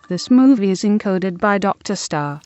This movie is encoded by Dr. Star.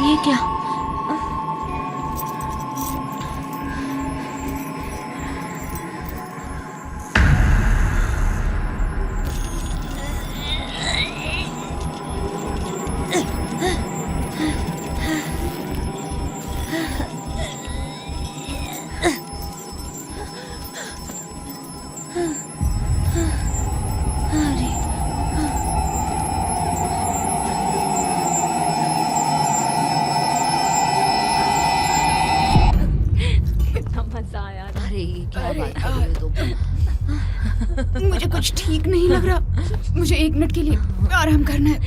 ये क्या? मुझे कुछ ठीक नहीं लग रहा। मुझे 1 मिनट के लिए आराम करना है।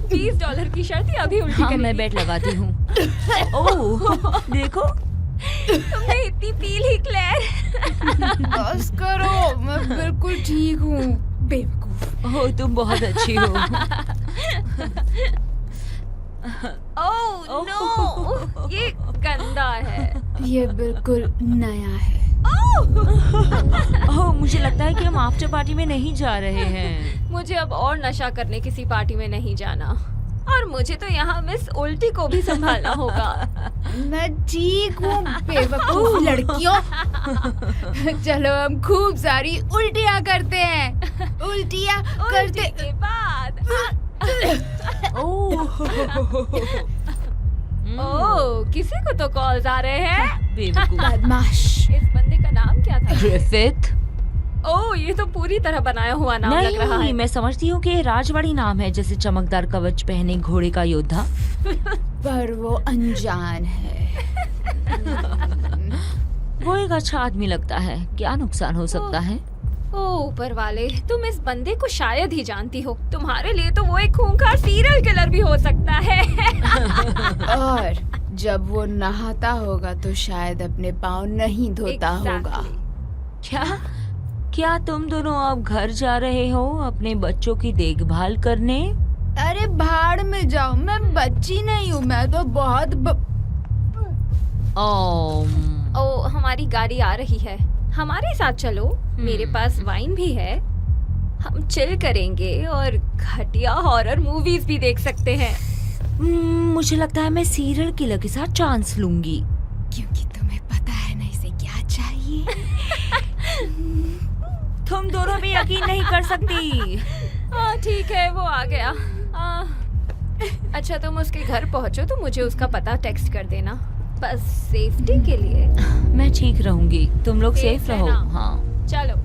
$20 की शर्त अभी उल्टी हाँ, मैं बेट लगाती हूँ। ओह, देखो तुमने इतनी पी ली क्लेयर। बस करो, मैं बिल्कुल ठीक हूँ। बेवकूफ। ओह, तुम बहुत अच्छी हो। ओह नो, ये गंदा है। ये बिल्कुल नया है। ओह, मुझे लगता है कि हम आफ्टर पार्टी में नहीं जा रहे हैं। मुझे अब और नशा करने किसी पार्टी में नहीं जाना, और मुझे तो यहाँ मिस उल्टी को भी संभालना होगा। मैं ठीक हूँ बेवकूफ लड़कियों। चलो हम खूब सारी उल्टियाँ करते हैं। उल्टियाँ करते के बाद ओह, किसी को तो कॉल्स आ रहे हैं। बेवकूफ। बदमाश। इस बंदे का नाम क्या था? ग्रिफिथ। ओह, ये तो पूरी तरह बनाया हुआ नाम लग रहा है। नहीं, मैं समझती हूँ कि ये राजवाड़ी नाम है, जैसे चमकदार कवच पहने घोड़े का योद्धा। पर वो अनजान है। वो एक अच्छा आदमी लगता है। क्या नुकसान हो सकता है? ओह ऊपर वाले, तुम इस बंदे को शायद ही जानती हो। तुम्हारे लिए तो वो एक खूंखार सीरियल किलर भी हो सकता है। और जब वो नहाता होगा तो शायद अपने पाँव नहीं धोता होगा। क्या तुम दोनों अब घर जा रहे हो अपने बच्चों की देखभाल करने? अरे भाड़ में जाओ, मैं बच्ची नहीं हूँ, मैं तो बहुत ओह, हमारी गाड़ी आ रही है, हमारे साथ चलो। मेरे पास वाइन भी है, हम चिल करेंगे और घटिया हॉरर मूवीज भी देख सकते हैं। मुझे लगता है मैं सीरियल किलर के साथ चांस लूंगी। क्योंकि तुम्हें पता है ना इसे क्या चाहिए। तुम दोनों भी यकीन नहीं कर सकती। ठीक है, वो आ गया। अच्छा, तुम उसके घर पहुंचो तो मुझे उसका पता टेक्स्ट कर देना, बस सेफ्टी के लिए। मैं ठीक रहूंगी, तुम लोग सेफ रहो। हाँ, चलो,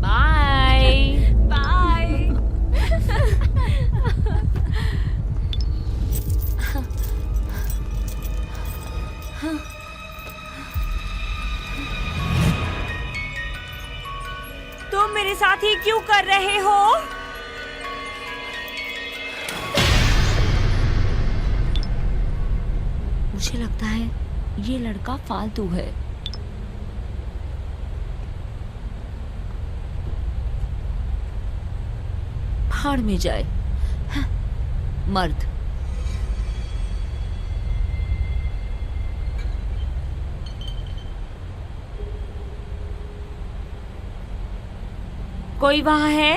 बाय बाय। तुम मेरे साथ ही क्यों कर रहे हो? मुझे लगता है ये लड़का फालतू है। भाड़ में जाए। हाँ, मर्द। कोई वहां है?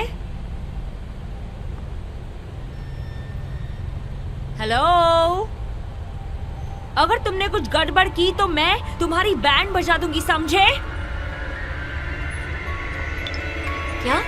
हेलो, अगर तुमने कुछ गड़बड़ की तो मैं तुम्हारी बैंड बजा दूंगी, समझे? क्या?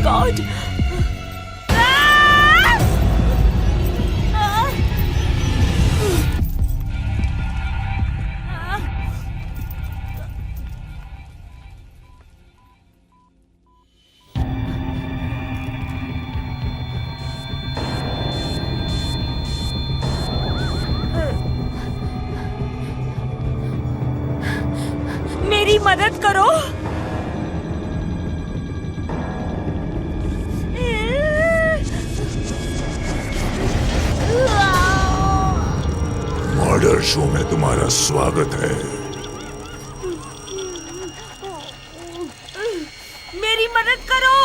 God! मेरी मदद करो। मर्डर शो में तुम्हारा स्वागत है। मेरी मदद करो।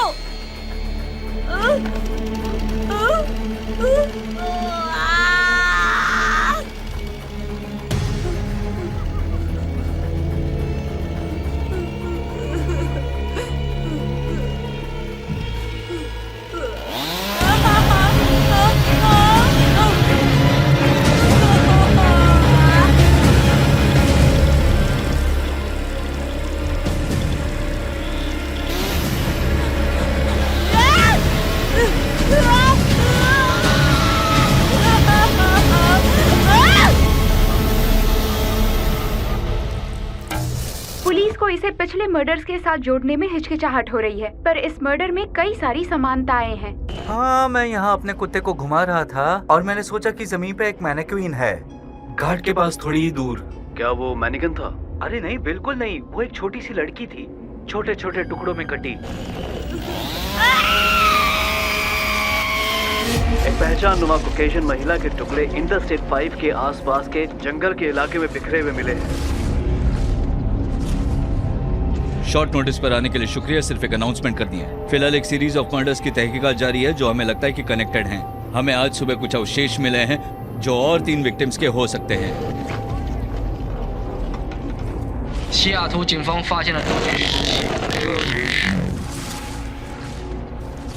पुलिस को इसे पिछले मर्डर्स के साथ जोड़ने में हिचकिचाहट हो रही है, पर इस मर्डर में कई सारी समानताएं हैं। हाँ, मैं यहाँ अपने कुत्ते को घुमा रहा था और मैंने सोचा कि जमीन पे एक मैनेक्विन है, घाट के पास थोड़ी ही दूर। क्या वो मैनिकन था? अरे नहीं, बिल्कुल नहीं, वो एक छोटी सी लड़की थी, छोटे छोटे टुकड़ों में कटी। एक पहचाननुमा कॉकेशियन महिला के टुकड़े इंटरस्टेट 5 के आसपास के जंगल के इलाके में बिखरे हुए मिले हैं। शॉर्ट नोटिस पर आने के लिए शुक्रिया, सिर्फ एक अनाउंसमेंट करनी है। फिलहाल एक सीरीज ऑफ मर्डर्स की तहकीकात जारी है जो हमें लगता है कि कनेक्टेड हैं। हमें आज सुबह कुछ अवशेष मिले हैं जो और 3 विक्टिम्स के हो सकते हैं। 西雅图警方发现了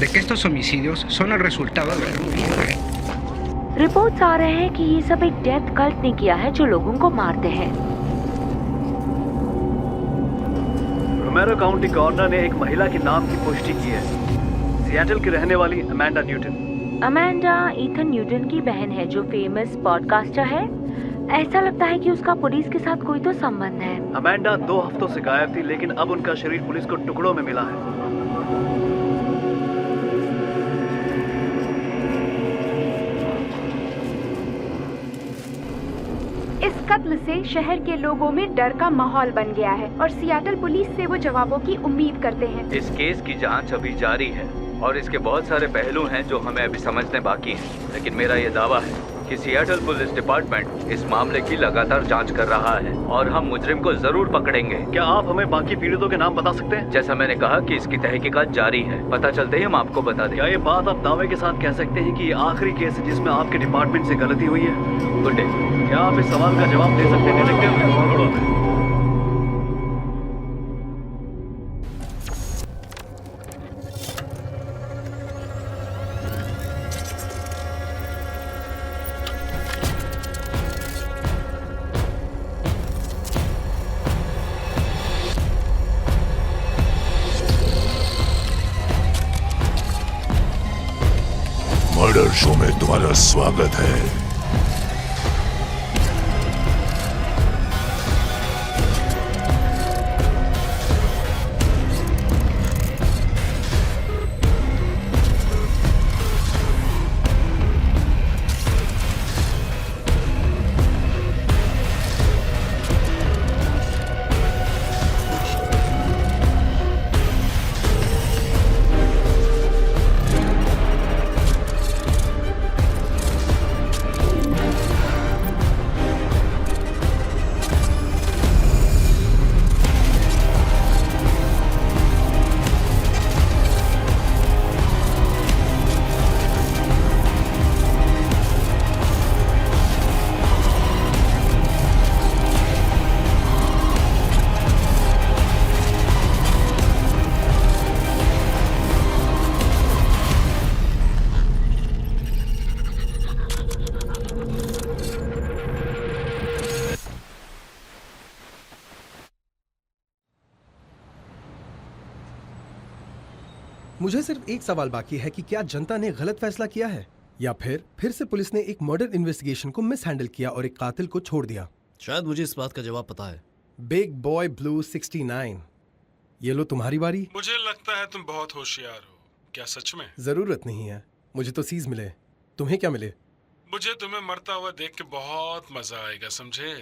de que estos homicidios son el resultado de reports आ रहे हैं कि ये सब एक डेथ कल्ट ने किया है जो लोगों को मारते हैं। रोमेरो काउंटी कॉर्नर ने एक महिला के नाम की पुष्टि की है, सिएटल की रहने वाली Amanda Newton. Amanda Ethan Newton की बहन है जो फेमस पॉडकास्टर है। ऐसा लगता है कि उसका पुलिस के साथ कोई तो संबंध है। अमेंडा 2 हफ्तों से गायब थी, लेकिन अब उनका शरीर पुलिस को टुकड़ों में मिला है। इस कत्ल से शहर के लोगों में डर का माहौल बन गया है और सियाटल पुलिस से वो जवाबों की उम्मीद करते हैं। इस केस की जांच अभी जारी है और इसके बहुत सारे पहलू हैं जो हमें अभी समझने बाकी हैं, लेकिन मेरा ये दावा है कि सियाटल पुलिस डिपार्टमेंट इस मामले की लगातार जांच कर रहा है और हम मुजरिम को जरूर पकड़ेंगे। क्या आप हमें बाकी पीड़ितों के नाम बता सकते हैं? जैसा मैंने कहा कि इसकी तहकीकात जारी है, पता चलते ही हम आपको बता दें। क्या ये बात आप दावे के साथ कह सकते हैं कि ये आखिरी केस है जिसमें आपके डिपार्टमेंट से गलती हुई है? Good day. क्या आप इस सवाल का जवाब दे सकते हैं डिटेक्टिव? हॉरर शो में तुम्हारा स्वागत है। मुझे सिर्फ एक सवाल बाकी है कि क्या जनता ने गलत फैसला किया है या फिर से पुलिस ने एक मर्डर इन्वेस्टिगेशन को मिस हैंडल किया और एक कातिल को छोड़ दिया। शायद मुझे इस बात का जवाब पता है। बिग बॉय ब्लू 69, ये लो तुम्हारी बारी। मुझे लगता है तुम बहुत होशियार हो। क्या सच में? जरूरत नहीं है, मुझे तो सीज मिले। तुम्हें क्या मिले? मुझे तुम्हें मरता हुआ देख के बहुत मजा आएगा, समझे?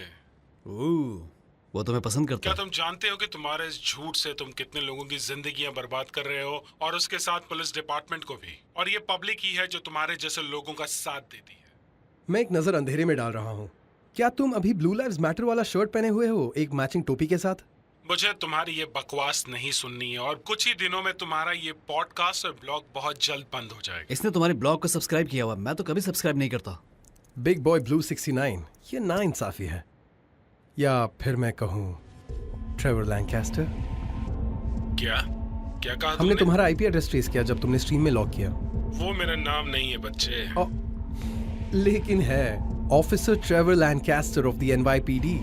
वो तुम्हें पसंद करता क्या है? तुम जानते हो कि तुम्हारे इस झूठ से तुम कितने लोगों की जिंदगियां बर्बाद कर रहे हो, और उसके साथ पुलिस डिपार्टमेंट को भी। और ये पब्लिक ही है जो तुम्हारे जैसे लोगों का साथ देती है। मैं एक नजर अंधेरे में डाल रहा हूँ। क्या तुम अभी ब्लू लाइव्स मैटर वाला शर्ट पहने हुए हो, एक मैचिंग टोपी के साथ? मुझे तुम्हारी ये बकवास नहीं सुननी है, और कुछ ही दिनों में तुम्हारा ये पॉडकास्ट और ब्लॉग बहुत जल्द बंद हो जाएगा। इसने तुम्हारे ब्लॉग को सब्सक्राइब किया हुआ, मैं तो कभी सब्सक्राइब नहीं करता। बिग बॉय ब्लू 69, ये नाइंसाफी है। या फिर मैं कहूँ ट्रेवर लैंकास्टर। क्या क्या कहा हमने तुम्हारा आईपी एड्रेस ट्रेस किया जब तुमने स्ट्रीम में लॉग किया। वो मेरा नाम नहीं है बच्चे। लेकिन है, officer Trevor Lancaster of the NYPD.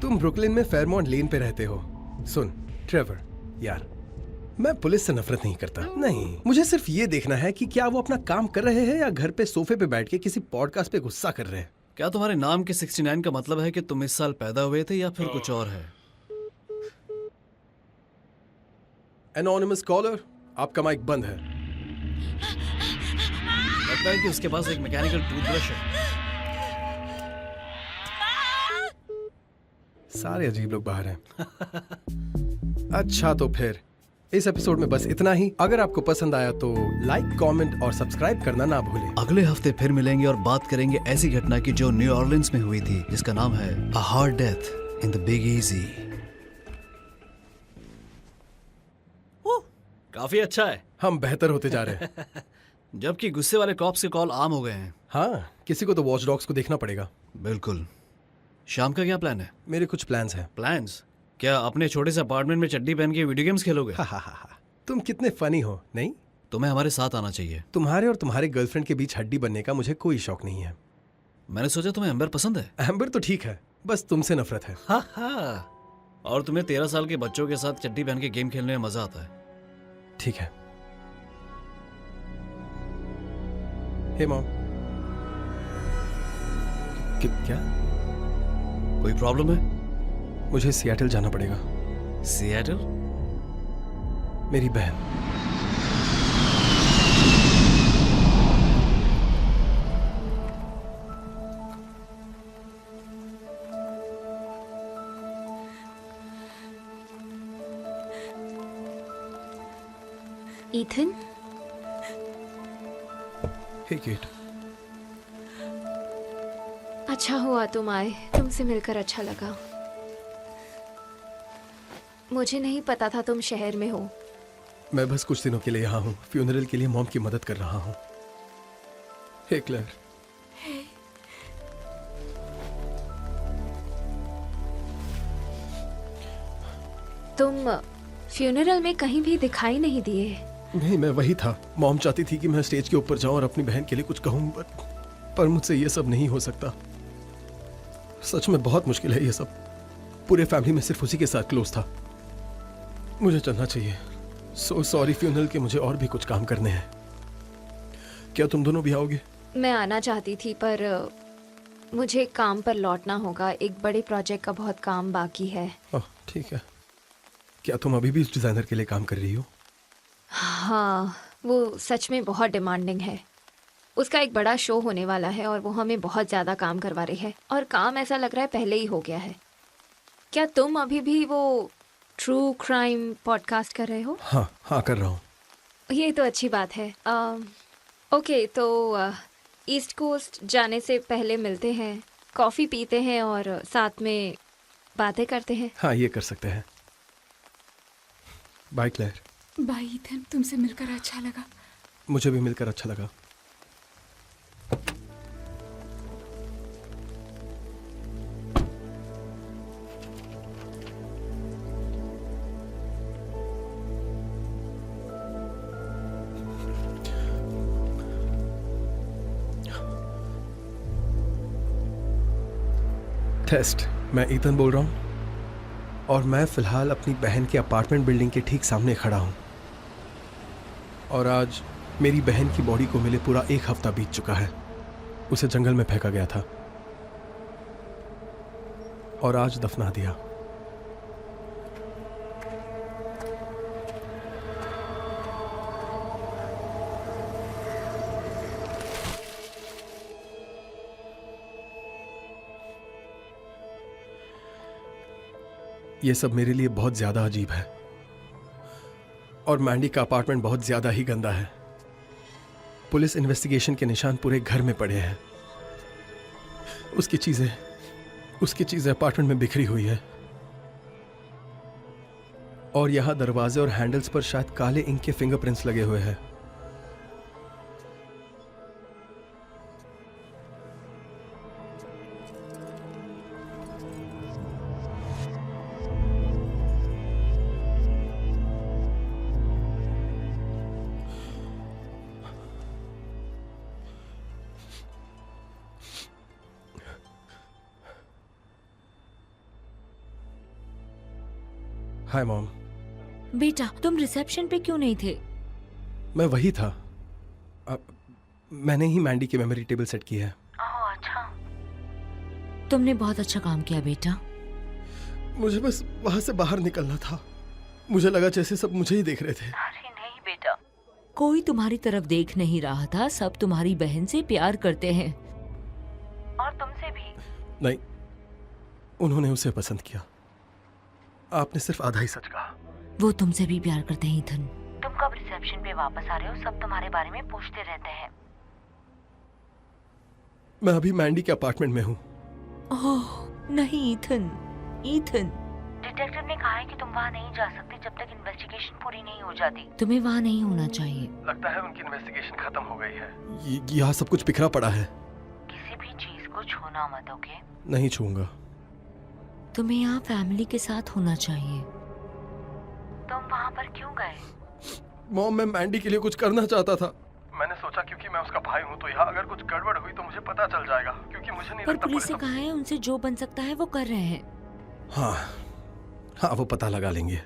तुम ब्रुकलिन में फेयरमॉन्ट लेन पे रहते हो। सुन ट्रेवर, यार मैं पुलिस से नफरत नहीं करता, नहीं, मुझे सिर्फ ये देखना है कि क्या वो अपना काम कर रहे हैं या घर पे सोफे पे बैठ के किसी पॉडकास्ट पे गुस्सा कर रहे हैं। क्या तुम्हारे नाम के 69 का मतलब है कि तुम इस साल पैदा हुए थे या फिर कुछ और है? एनोनिमस कॉलर, आपका माइक बंद है। लगता है कि उसके पास एक मैकेनिकल टूथब्रश है। सारे अजीब लोग बाहर हैं। अच्छा तो फिर इस एपिसोड में बस इतना ही। अगर आपको पसंद आया तो लाइक, कमेंट और सब्सक्राइब करना ना भूलें। अगले हफ्ते फिर मिलेंगे और बात करेंगे ऐसी घटना की जो न्यू ऑर्लिन्स में हुई थी, जिसका नाम है a hard death in the big easy. काफी अच्छा है। हम बेहतर होते जा रहे हैं। जबकि गुस्से वाले कॉप्स के कॉल आम हो गए हैं। हाँ, किसी को तो वॉच डॉग्स को देखना पड़ेगा। बिल्कुल। शाम का क्या प्लान है? मेरे कुछ प्लान्स हैं। प्लान्स? क्या अपने छोटे से अपार्टमेंट में चड्डी पहन के वीडियो गेम्स खेलोगे? तुम कितने फनी हो, नहीं? तुम्हें हमारे साथ आना चाहिए। तुम्हारे और तुम्हारे गर्लफ्रेंड के बीच हड्डी बनने का मुझे कोई शौक नहीं है। मैंने सोचा तुम्हें एम्बर पसंद है। एम्बर तो ठीक है, बस तुमसे नफरत है। और तुम्हें 13 साल के बच्चों के साथ चड्डी पहन के गेम खेलने में मजा आता है। ठीक है। हे मॉम। क्या? कोई प्रॉब्लम है? मुझे सियाटल जाना पड़ेगा। सियाटल? मेरी बहन। ईथन? हे केट। अच्छा हुआ तुम आए, तुमसे मिलकर अच्छा लगा। मुझे नहीं पता था तुम शहर में हो। मैं बस कुछ दिनों के लिए यहाँ हूँ, फ्यूनरल के लिए मॉम की मदद कर रहा हूँ। हे क्लेयर। तुम फ्यूनरल में कहीं भी दिखाई नहीं दिए। नहीं, मैं वही था। मॉम चाहती थी कि मैं स्टेज के ऊपर जाऊं और अपनी बहन के लिए कुछ कहूं, पर मुझसे ये सब नहीं हो सकता। सच में बहुत मुश्किल है ये सब। पूरे फैमिली में सिर्फ उसी के साथ क्लोज था। मुझे चलना चाहिए। सो सॉरी फ्यूनरल के मुझे और भी कुछ काम करने हैं। क्या तुम दोनों भी आओगे? मैं आना चाहती थी पर मुझे काम पर लौटना होगा। एक बड़े प्रोजेक्ट का बहुत काम बाकी है। ओह ठीक है। क्या तुम अभी भी उस डिजाइनर के लिए काम कर रही हो? हाँ, वो सच में बहुत डिमांडिंग है। उसका एक बड़ा शो होने वाला है और वो हमें बहुत ज़्यादा काम करवा रही है, और काम ऐसा लग रहा है पहले ही हो गया है। क्या तुम अभी भी वो ट्रू क्राइम पॉडकास्ट कर रहे हो? हाँ हाँ कर रहा हूँ। ये तो अच्छी बात है। ओके, तो ईस्ट कोस्ट जाने से पहले मिलते हैं, कॉफ़ी पीते हैं और साथ में बातें करते हैं। हाँ ये कर सकते हैं। Bye clear. बाय ईथन, तुमसे मिलकर अच्छा लगा। मुझे भी मिलकर अच्छा लगा। टेस्ट, मैं ईथन बोल रहा हूँ और मैं फ़िलहाल अपनी बहन के अपार्टमेंट बिल्डिंग के ठीक सामने खड़ा हूँ। और आज मेरी बहन की बॉडी को मिले पूरा 1 हफ्ता बीत चुका है। उसे जंगल में फेंका गया था और आज दफना दिया। ये सब मेरे लिए बहुत ज्यादा अजीब है और मैंडी का अपार्टमेंट बहुत ज्यादा ही गंदा है। पुलिस इन्वेस्टिगेशन के निशान पूरे घर में पड़े हैं। उसकी चीजें अपार्टमेंट में बिखरी हुई है और यहां दरवाजे और हैंडल्स पर शायद काले इंक के फिंगरप्रिंट्स लगे हुए हैं। Hi mom. बेटा, तुम रिसेप्शन पे क्यों नहीं थे? मैं वही था। मैंने ही मैंडी की मेमोरी टेबल सेट की है। ओह अच्छा। तुमने बहुत अच्छा काम किया बेटा। मुझे बस वहां से बाहर निकलना था। मुझे लगा जैसे सब मुझे ही देख रहे थे। अरे नहीं बेटा, कोई तुम्हारी तरफ देख नहीं रहा था। सब तुम्हारी बहन से प्यार करते हैं और तुमसे भी। नहीं, उन्होंने उसे पसंद किया। आपने सिर्फ आधा ही सच कहा। वो तुमसे भी प्यार करते हैं ईथन। तुम कब रिसेप्शन पे वापस आ रहे हो? सब तुम्हारे बारे में पूछते रहते हैं। मैं अभी मैंडी के अपार्टमेंट में हूँ। ओह नहीं ईथन, ईथन। डिटेक्टिव ने कहा है कि तुम वहाँ नहीं जा सकते जब तक इन्वेस्टिगेशन पूरी नहीं हो जाती। तुम्हें वहाँ नहीं होना चाहिए। लगता है उनकी इन्वेस्टिगेशन खत्म हो गई है। यहाँ सब कुछ बिखरा पड़ा है। किसी भी चीज को छूना मत, ओके? नहीं छूंगा। तुम्हें यहाँ फैमिली के साथ होना चाहिए। तुम वहाँ पर क्यों गए? मॉम, मैं मैंडी के लिए कुछ करना चाहता था। मैंने सोचा क्योंकि मैं उसका भाई हूँ तो यहाँ अगर कुछ गड़बड़ हुई तो मुझे पता चल जाएगा, क्योंकि मुझे नहीं पर लगता पुलिस ने कहा है उनसे जो बन सकता है वो कर रहे हैं। हाँ वो पता लगा लेंगे।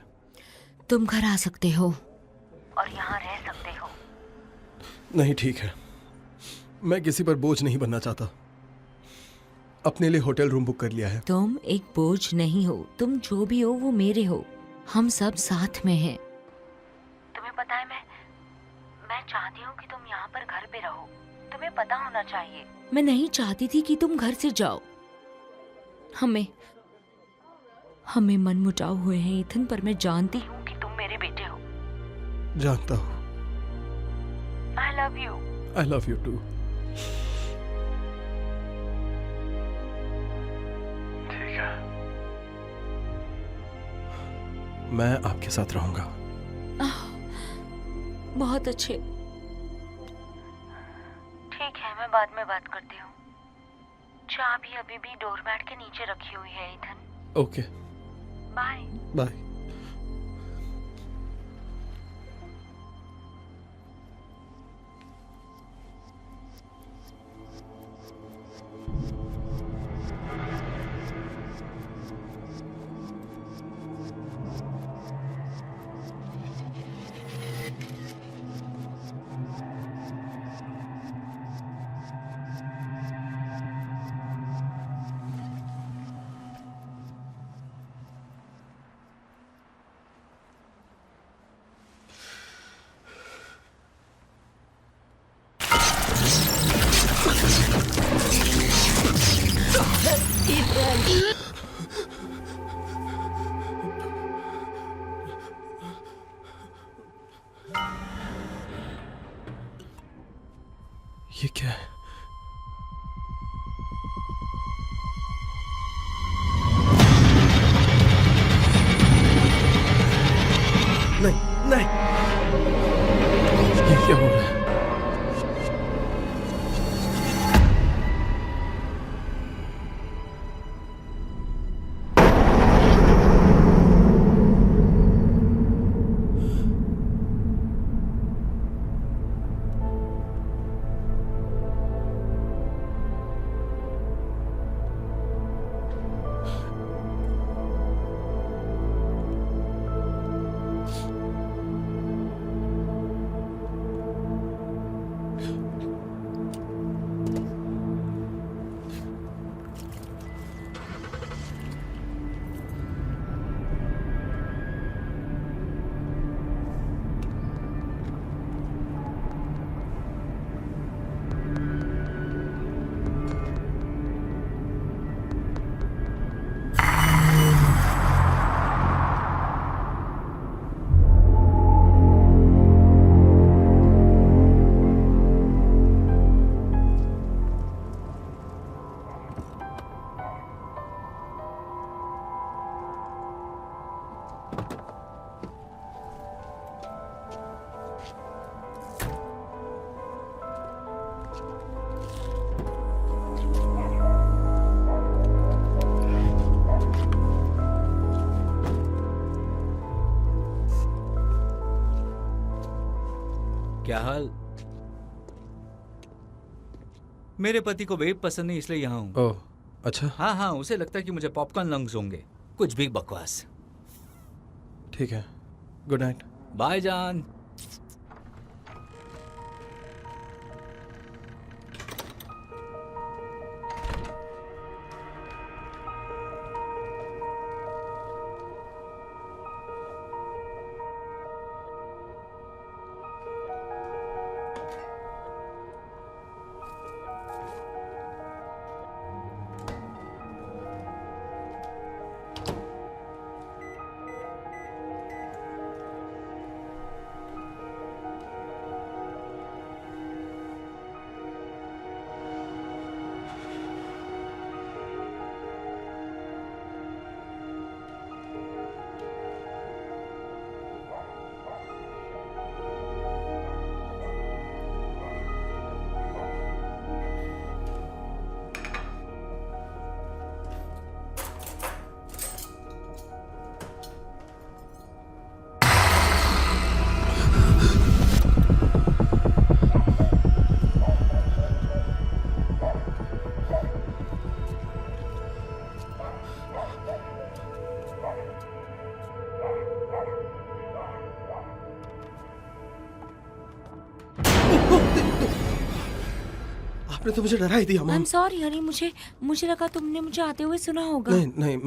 तुम घर आ सकते हो और यहाँ रह सकते हो। नहीं ठीक है, मैं किसी पर बोझ नहीं बनना चाहता। अपने लिए होटल रूम बुक कर लिया है। तुम एक बोझ नहीं हो। तुम जो भी हो वो मेरे हो। हम सब साथ में हैं। तुम्हें पता है मैं चाहती हूँ कि तुम यहाँ पर घर पे रहो। तुम्हें पता होना चाहिए। मैं नहीं चाहती थी कि तुम घर से जाओ। हमें मनमुटाव हुए हैं ईथन, पर मैं जानती हूँ कि तुम मेरे बेटे हो। जानता हूँ। I love you. I love you too. ठीक है, मैं आपके साथ रहूंगा। बहुत अच्छे। ठीक है, मैं बाद में बात करती हूँ। चाबी अभी भी डोरमैट के नीचे रखी हुई है ईथन। Okay, bye. बाय। ये क्या है? नहीं नहीं, ये क्या हो रहा है? क्या हाल? मेरे पति को वेब पसंद नहीं, इसलिए यहाँ हूँ। ओह, अच्छा। हाँ हाँ, उसे लगता है कि मुझे पॉपकॉर्न लंग्स होंगे। कुछ भी बकवास। ठीक है, गुड नाइट। बाय जान। आपने तो मुझे डरा ही दिया। I'm sorry हरी, मुझे लगा तुमने मुझे आते हुए सुना होगा। नहीं नहीं,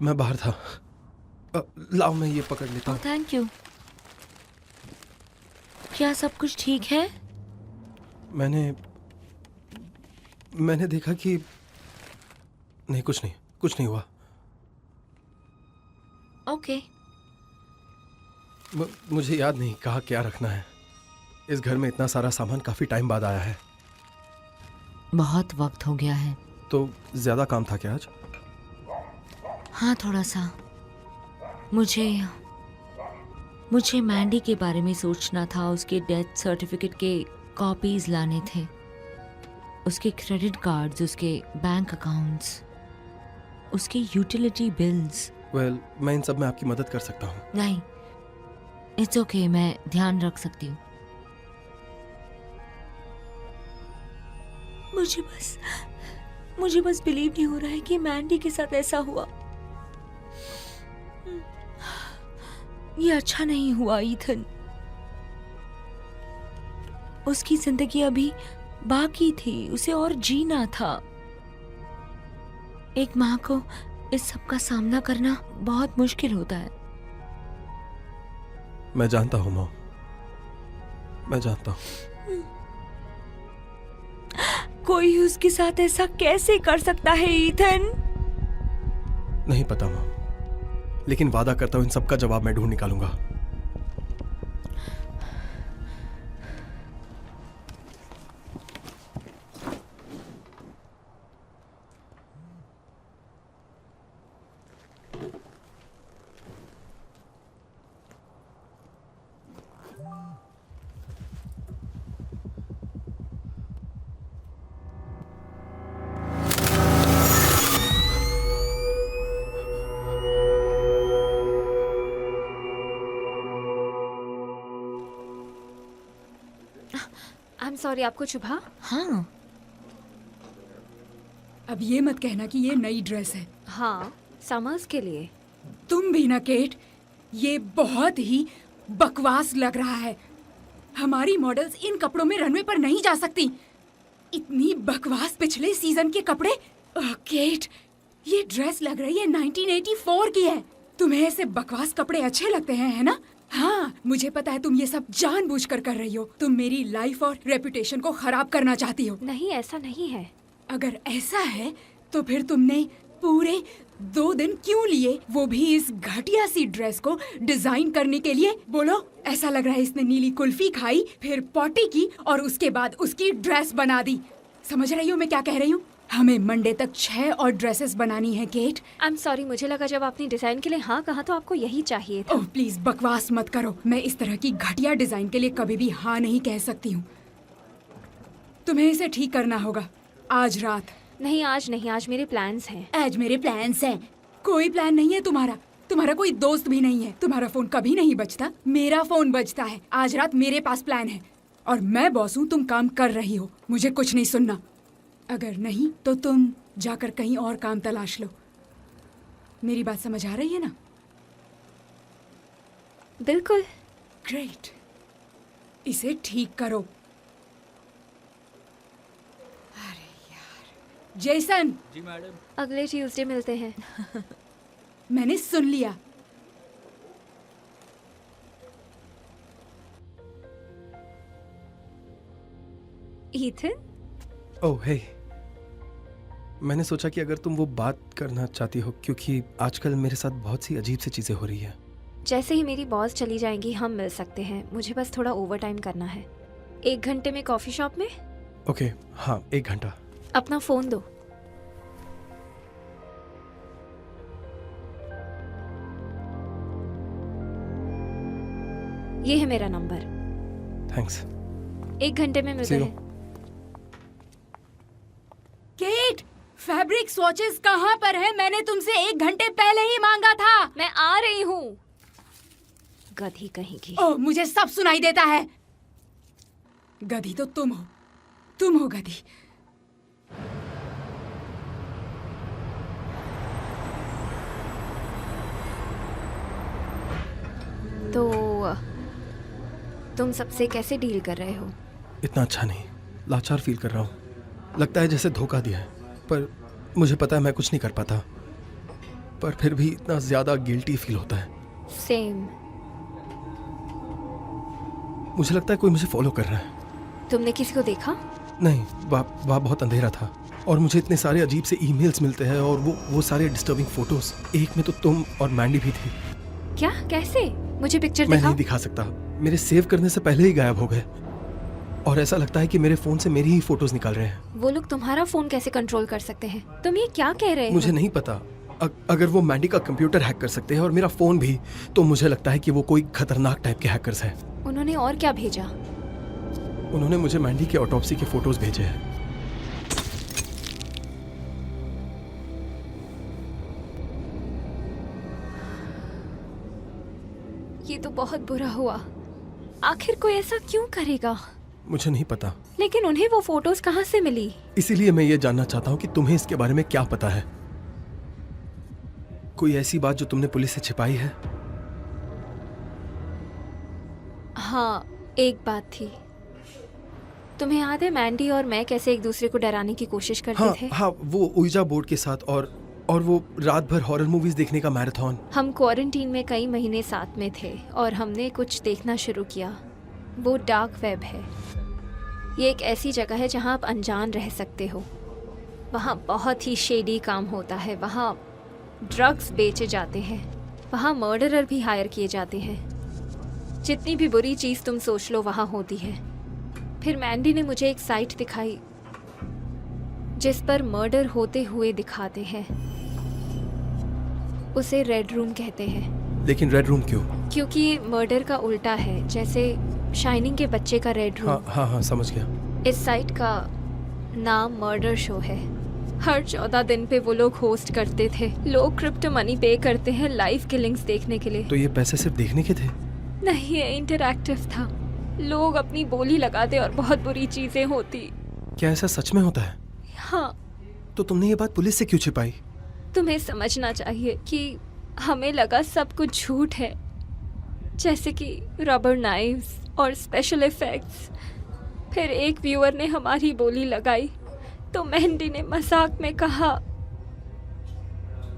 मैं बाहर था। लाओ मैं ये पकड़ लेता हूँ। Thank you. क्या सब कुछ ठीक है? मैंने देखा कि नहीं, कुछ नहीं हुआ। ओके। मुझे याद नहीं कहाँ क्या रखना है। इस घर में इतना सारा सामान काफी टाइम बाद आया है। बहुत वक्त हो गया है। तो ज्यादा काम था क्या आज? हाँ, थोड़ा सा। मुझे मैंडी के बारे में सोचना था। उसके डेथ सर्टिफिकेट के कॉपीज लाने थे, उसके क्रेडिट कार्ड्स, उसके बैंक अकाउंट्स, उसके यूटिलिटी बिल्स। मैं इन सब में आपकी मदद कर सकता हूँ। नहीं, इट्स ओके, मैं ध्यान रख सकती हूँ। मुझे बस बिलीव नहीं हो रहा है कि मैंडी के साथ ऐसा हुआ। ये अच्छा नहीं हुआ ईथन। उसकी जिंदगी अभी बाकी थी, उसे और जीना था। एक माँ को इस सब का सामना करना बहुत मुश्किल होता है। मैं जानता हूँ मॉम, मैं जानता हूँ। कोई उसके साथ ऐसा कैसे कर सकता है ईथन? नहीं पता मॉम, लेकिन वादा करता हूँ इन सब का जवाब मैं ढूंढ निकालूंगा। आई एम सॉरी, आपको चुभा? हाँ। अब ये मत कहना कि ये नई ड्रेस है। हाँ, समर्स के लिए। तुम भी ना केट, ये बहुत ही बकवास लग रहा है। हमारी मॉडल्स इन कपड़ों में रनवे पर नहीं जा सकती। इतनी बकवास पिछले सीजन के कपड़े। केट, ये ड्रेस लग रही है 1984 की है। तुम्हें ऐसे बकवास कपड़े अच्छे लगते हैं, है ना? हाँ, मुझे पता है तुम ये सब जानबूझकर कर रही हो। तुम मेरी लाइफ और रेपुटेशन को खराब करना चाहती हो। नहीं, ऐसा नहीं है। अगर ऐसा है तो फिर तुमने पूरे 2 दिन क्यों लिए, वो भी इस घटिया सी ड्रेस को डिजाइन करने के लिए? बोलो, ऐसा लग रहा है इसने नीली कुल्फी खाई, फिर पॉटी की और उसके बाद उसकी ड्रेस बना दी। समझ रही हो मैं क्या कह रही हूँ? हमें मंडे तक 6 और ड्रेसेस बनानी है केट। आई एम सॉरी, मुझे लगा जब आपने डिजाइन के लिए हाँ कहा तो आपको यही चाहिए था। ओह प्लीज बकवास मत करो। मैं इस तरह की घटिया डिजाइन के लिए कभी भी हाँ नहीं कह सकती हूँ। तुम्हें इसे ठीक करना होगा आज रात। नहीं, आज नहीं, आज मेरे प्लान्स हैं। आज मेरे प्लान्स हैं? कोई प्लान नहीं है तुम्हारा। तुम्हारा कोई दोस्त भी नहीं है। तुम्हारा फोन कभी नहीं बजता, मेरा फोन बजता है। आज रात मेरे पास प्लान है और मैं बॉस हूँ। तुम काम कर रही हो, मुझे कुछ नहीं सुनना। अगर नहीं तो तुम जाकर कहीं और काम तलाश लो। मेरी बात समझ आ रही है ना? बिल्कुल। ग्रेट, इसे ठीक करो। अरे यार। जेसन। जी मैडम। अगले ट्यूसडे मिलते हैं। मैंने सुन लिया। ईथन। ओह हे, मैंने सोचा कि अगर तुम वो बात करना चाहती हो, क्योंकि आजकल मेरे साथ बहुत सी अजीब सी चीजें हो रही है। जैसे ही मेरी बॉस चली जाएंगी हम मिल सकते हैं। मुझे बस थोड़ा ओवर टाइम करना है। 1 घंटे में कॉफी शॉप में। ओके, हाँ 1 घंटा। अपना फोन दो। ये है मेरा नंबर। थैंक्स। 1 घंटे में मिलते हैं। केट, फैब्रिक स्वॉचेस कहाँ पर है? मैंने तुमसे 1 घंटे पहले ही मांगा था। मैं आ रही हूँ। गधी कहीं की। ओह, मुझे सब सुनाई देता है। गधी तो तुम हो गधी। तो तुम सबसे कैसे डील कर रहे हो? इतना अच्छा नहीं, लाचार फील कर रहा हूँ। लगता है जैसे धोखा दिया है, पर मुझे पता है मैं कुछ नहीं कर पाता। पर फिर भी इतना ज्यादा गिल्टी फील होता है। सेम। मुझे लगता है कोई मुझे फॉलो कर रहा है। तुमने किसी को देखा? नहीं, वहाँ बहुत अंधेरा था और मुझे इतने सारे अजीब से ईमेल्स मिलते हैं और वो सारे डिस्टर्बिंग फोटोज। एक में तो तुम और मैंडी भी थी। क्या? कैसे? मुझे पिक्चर मैं दिखाओ। नहीं दिखा सकता, मेरे सेव करने से पहले ही गायब हो गए और ऐसा लगता है कि मेरे फोन से मेरी ही फोटोज निकाल रहे हैं। वो लोग तुम्हारा फोन कैसे कंट्रोल कर सकते हैं? तुम ये क्या कह रहे हो? मुझे नहीं पता। अगर वो मैंडी का कंप्यूटर हैक कर सकते हैं और मेरा फोन भी, तो मुझे लगता है कि वो कोई खतरनाक टाइप के हैकर्स हैं। उन्होंने और क्या भेजा? उन्होंने मुझे मैंडी के ऑटोप्सी के फोटोज भेजे हैं। ये तो बहुत बुरा हुआ। आखिर कोई ऐसा क्यों करेगा? मुझे नहीं पता। लेकिन उन्हें वो फोटोज कहाँ से मिली? इसीलिए मैं ये जानना चाहता हूँ कि तुम्हें इसके बारे में क्या पता है। कोई ऐसी बात जो तुमने पुलिस से छिपाई है? हाँ, एक बात थी। तुम्हें याद है मैंडी और मैं कैसे एक दूसरे को डराने की कोशिश करते थे? हाँ, वो उइजा बोर्ड के साथ और वो रात भर हॉरर मूवीज देखने का मैराथन। हम क्वारंटीन में कई महीने साथ में थे और हमने कुछ देखना शुरू किया। वो डार्क वेब है। ये एक ऐसी जगह है जहाँ आप अनजान रह सकते हो। वहाँ बहुत ही शेडी काम होता है। वहाँ ड्रग्स बेचे जाते हैं। वहाँ मर्डरर भी हायर किए जाते हैं। जितनी भी बुरी चीज़ तुम सोच लो वहाँ होती है। फिर मैंडी ने मुझे एक साइट दिखाई जिस पर मर्डर होते हुए दिखाते हैं। उसे रेड रूम कहते हैं। लेकिन रेड रूम क्यों? क्योंकि मर्डर का उल्टा है, जैसे शाइनिंग के बच्चे का रेड रूम। हाँ, समझ गया। इस साइट का नाम मर्डर शो है। हर 14 दिन पे वो लोग होस्ट करते थे। लोग क्रिप्टो मनी पे करते हैं लाइव किलिंग्स देखने के लिए। तो ये पैसे सिर्फ देखने के थे? नहीं, ये इंटरैक्टिव था। लोग अपनी बोली लगाते और बहुत बुरी चीजें होती। क्या ऐसा सच में होता है? हाँ। तो तुमने ये बात पुलिस से क्यों छिपाई? तुम्हें समझना चाहिए कि हमें लगा सब कुछ झूठ है, जैसे कि रबर नाइफ्स और स्पेशल इफेक्ट्स। फिर एक व्यूअर ने हमारी बोली लगाई तो मेहंदी ने मजाक में कहा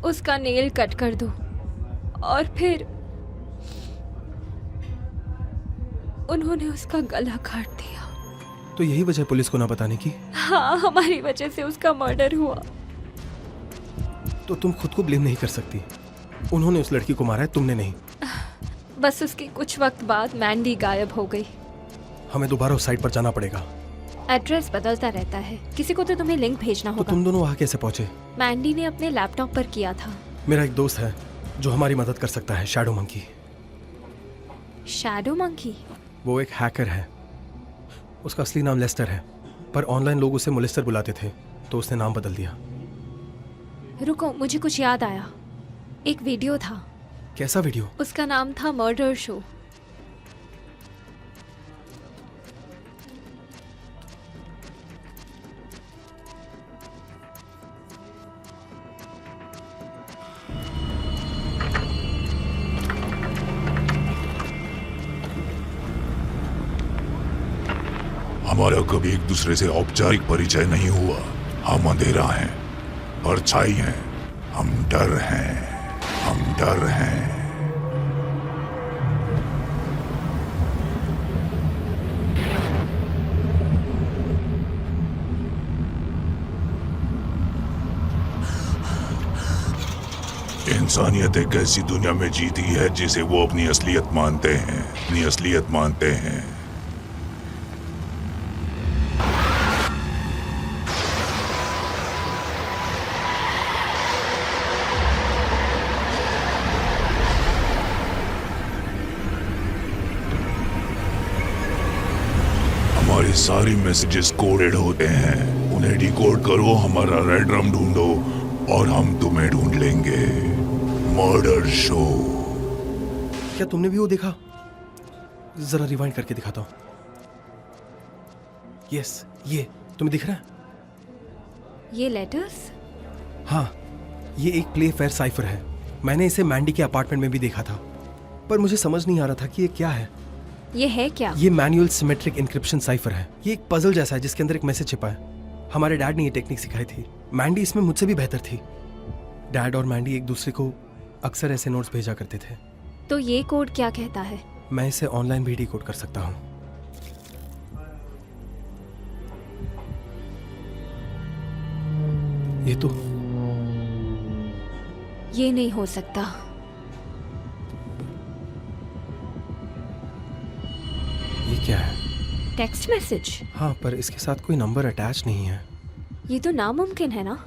उसका नेल कट कर दो, और फिर उन्होंने उसका गला काट दिया। तो यही वजह पुलिस को ना बताने की? हाँ, हमारी वजह से उसका मर्डर हुआ। तो तुम खुद को ब्लेम नहीं कर सकती। उन्होंने उस लड़की को मारा है, तुमने नहीं। बस उसके कुछ वक्त बाद मैंडी गायब हो गई। हमें दोबारा उस साइट पर जाना पड़ेगा। एड्रेस बदलता रहता है, किसी को तो तुम्हें लिंक भेजना होगा। तो तुम दोनों वहाँ कैसे पहुँचे? मैंडी ने अपने लैपटॉप पर किया था। मेरा एक दोस्त है जो हमारी मदद कर सकता है, शैडो मंकी। Shadow monkey? वो एक हैकर है। उसका असली नाम लेस्टर है, पर ऑनलाइन लोग उसे मोलिस्टर बुलाते थे, तो उसने नाम बदल दिया। रुको, मुझे कुछ याद आया। एक वीडियो था। कैसा वीडियो? उसका नाम था मर्डर शो। हमारा कभी एक दूसरे से औपचारिक परिचय नहीं हुआ। हम अंधेरा हैं, परछाई हैं, हम डर हैं, हम डर हैं। इंसानियत एक ऐसी दुनिया में जीती है जिसे वो अपनी असलियत मानते हैं, अपनी असलियत मानते हैं। हमारी सारी मैसेजेस कोडेड होते हैं, उन्हें डिकोड करो, हमारा रेड ड्रम ढूंढो और हम तुम्हें ढूंढ लेंगे। Murder show. क्या तुमने भी वो देखा? जरा रिवाइंड करके दिखाता हूँ। यस, ये तुम्हें दिख रहा है? ये लेटर्स? हाँ, ये एक प्ले फेयर साइफर है। मैंने इसे मैंडी के अपार्टमेंट में भी देखा था, पर मुझे समझ नहीं आ रहा था कि ये क्या है। ये है क्या? ये मैनुअल सिमेट्रिक इंक्रिप्शन साइफर है। ये एक पजल जैसा है जिसके अंदर एक मैसेज छिपा है। हमारे डैड ने ये टेक्निक सिखाई थी। मैंडी इसमें मुझसे भी बेहतर थी। डैड और मैंडी एक दूसरे को अक्सर ऐसे नोट्स भेजा करते थे। तो ये कोड क्या कहता है? मैं इसे ऑनलाइन भी डिकोड कर सकता हूँ। ये तो ये नहीं हो सकता। ये क्या है? Text message? हाँ, पर इसके साथ कोई नंबर अटैच नहीं है। ये तो नामुमकिन है ना।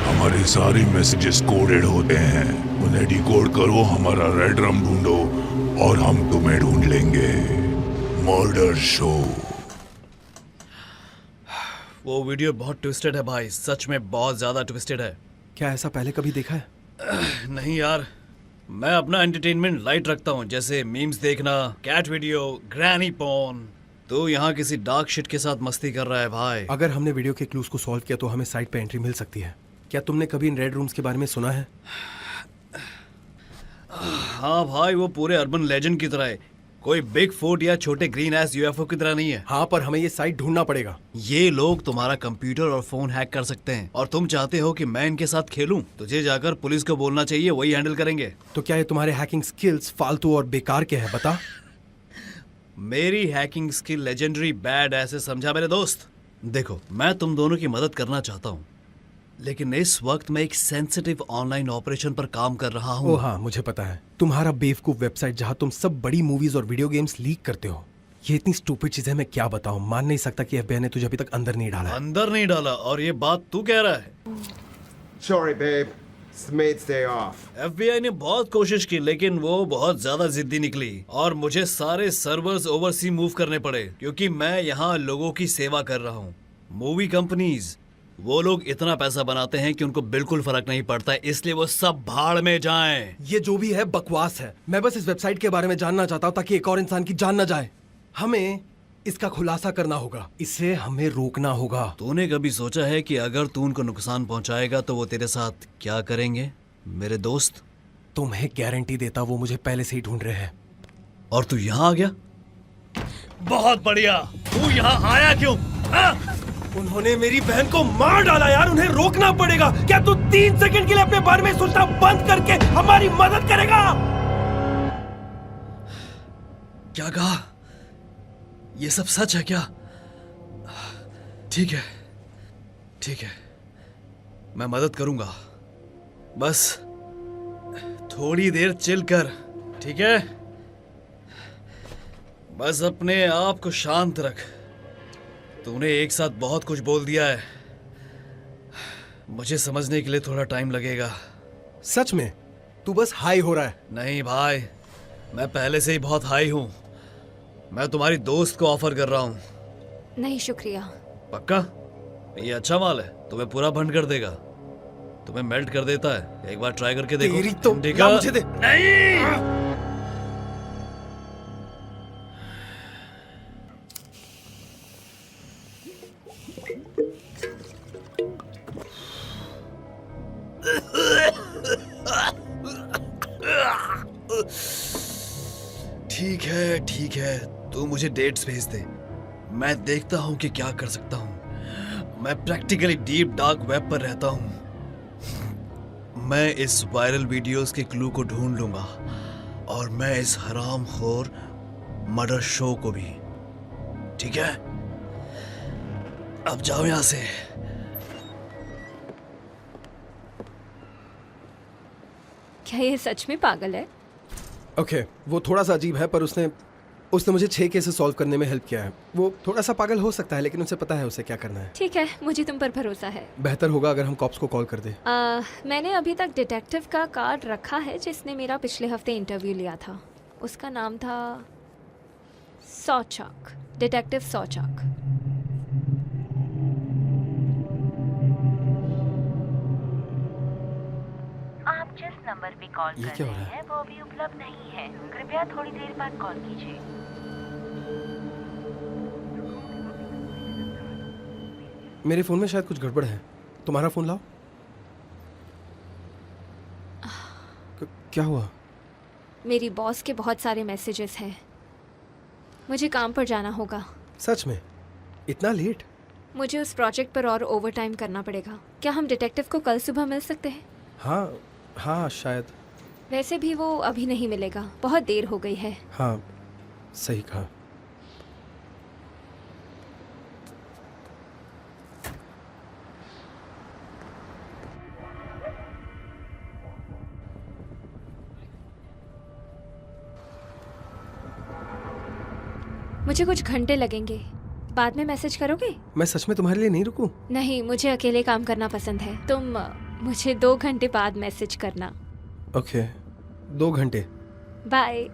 हमारे सारे मैसेजेस कोडेड होते हैं, उन्हें डिकोड करो, हमारा रेड ड्रम ढूंढो और हम तुम्हें ढूंढ लेंगे। Murder show. वो वीडियो बहुत ट्विस्टेड है भाई, सच में बहुत ज्यादा ट्विस्टेड है। क्या ऐसा पहले कभी देखा है? नहीं यार, मैं अपना एंटरटेनमेंट लाइट रखता हूँ, जैसे मीम्स देखना, कैट वीडियो, ग्रैनी पोर्न। तो यहाँ किसी डार्क शिट के साथ मस्ती कर रहा है भाई। अगर हमने वीडियो के क्लूज को सॉल्व किया तो हमें साइट पे एंट्री मिल सकती है। क्या तुमने कभी इन रेड रूम्स के बारे में सुना है? हाँ भाई, वो पूरे अर्बन लेजेंड की तरह है, कोई बिग फुट या छोटे ग्रीन एस यूएफओ की तरह नहीं है। हाँ, पर हमें ये साइट ढूंढना पड़ेगा। ये लोग तुम्हारा कंप्यूटर और फोन हैक कर सकते हैं, और तुम चाहते हो कि मैं इनके साथ खेलूं? तुझे जाकर पुलिस को बोलना चाहिए, वही हैंडल करेंगे। तो क्या ये तुम्हारे हैकिंग स्किल्स फालतू और बेकार के हैं? बता। मेरी हैकिंग स्किल लेजेंडरी बैड ऐसे समझा मेरे दोस्त। देखो, मैं तुम दोनों की मदद करना चाहता हूँ, लेकिन इस वक्त मैं एक सेंसिटिव ऑनलाइन ऑपरेशन पर काम कर रहा हूँ। हाँ, मुझे पता है। तुम्हारा बेवकूफ वेबसाइट जहाँ तुम सब बड़ी मूवीज और वीडियो गेम्स लीक करते हो। ये इतनी स्टूपिड चीजें मैं क्या बताऊं। मान नहीं सकता कि FBI ने तुझे अभी तक अंदर नहीं डाला है। अंदर नहीं डाला और ये बात तू कह रहा है? Sorry, babe. It's the mate's day off. FBI ने बहुत कोशिश की लेकिन वो बहुत ज्यादा जिद्दी निकली और मुझे सारे सर्वर्स ओवरसी मूव करने पड़े क्योंकि मैं यहाँ लोगों की सेवा कर रहा हूँ। मूवी कंपनीज वो लोग इतना पैसा बनाते हैं कि उनको बिल्कुल फर्क नहीं पड़ता, इसलिए वो सब भाड़ में जाएं। ये जो भी है बकवास है। मैं बस इस वेबसाइट के बारे में जानना चाहता हूँ ताकि एक और इंसान की जान न जाए। हमें इसका खुलासा करना होगा, इसे हमें रोकना होगा। तूने कभी सोचा है कि अगर तू उनको नुकसान पहुंचाएगा तो वो तेरे साथ क्या करेंगे मेरे दोस्त? तुम्हें गारंटी देता वो मुझे पहले से ही ढूंढ रहे हैं। और तू यहाँ आ गया? बहुत बढ़िया। तू यहाँ आया क्यों? उन्होंने मेरी बहन को मार डाला यार, उन्हें रोकना पड़ेगा। क्या तू 3 सेकंड के लिए अपने बारे में सोचना बंद करके हमारी मदद करेगा? क्या कहा? ये सब सच है क्या? ठीक है, ठीक है, मैं मदद करूंगा। बस थोड़ी देर चिल कर, ठीक है? बस अपने आप को शांत रख। तूने एक साथ बहुत कुछ बोल दिया है, मुझे समझने के लिए थोड़ा टाइम लगेगा। सच में? तू बस हाई हो रहा है? नहीं भाई, मैं पहले से ही बहुत हाई हूं। मैं तुम्हारी दोस्त को ऑफर कर रहा हूं। नहीं शुक्रिया। पक्का? ये अच्छा माल है, तुम्हें पूरा भंड कर देगा, तुम्हें मेल्ट कर देता है। एक बार ट्राई करके देखो। तेरी तो देखा? मुझे दे। नहीं। ठीक है, तू मुझे डेट्स भेज दे, मैं देखता हूं कि क्या कर सकता हूं। मैं प्रैक्टिकली डीप डार्क वेब पर रहता हूं। मैं इस वायरल वीडियोस के क्लू को ढूंढ लूंगा और मैं इस हरामखोर मर्डर शो को भी। ठीक है, अब जाओ यहां से। क्या ये सच में पागल है? ओके, वो थोड़ा सा अजीब है पर उसने मुझे 6 केसेस सॉल्व करने में हेल्प किया है। वो थोड़ा सा पागल हो सकता है लेकिन उसे पता है उसे क्या करना है। ठीक है, मुझे तुम पर भरोसा है। बेहतर होगा अगर हम कॉप्स को कॉल कर दें। मैंने अभी तक डिटेक्टिव का कार्ड रखा है जिसने मेरा पिछले हफ्ते इंटरव्यू लिया था। उसका नाम था सौचक, डिटेक्टिव सौचक। आप जिस नंबर पे कॉल कर रहे हैं वो अभी उपलब्ध नहीं है, कृपया थोड़ी देर बाद कॉल कीजिए। मेरे फोन में शायद कुछ गड़बड़ है, तुम्हारा फोन लाओ। क्या हुआ? मेरी बॉस के बहुत सारे मैसेजेस हैं, मुझे काम पर जाना होगा। सच में? इतना लेट? मुझे उस प्रोजेक्ट पर और ओवरटाइम करना पड़ेगा। क्या हम डिटेक्टिव को कल सुबह मिल सकते हैं? हाँ शायद। वैसे भी वो अभी नहीं मिलेगा, बहुत देर हो गई है। हाँ सही कहा। मुझे कुछ घंटे लगेंगे, बाद में मैसेज करोगे? मैं सच में तुम्हारे लिए नहीं रुकूं? नहीं, मुझे अकेले काम करना पसंद है। तुम मुझे 2 घंटे बाद मैसेज करना। ओके, 2 घंटे। बाय।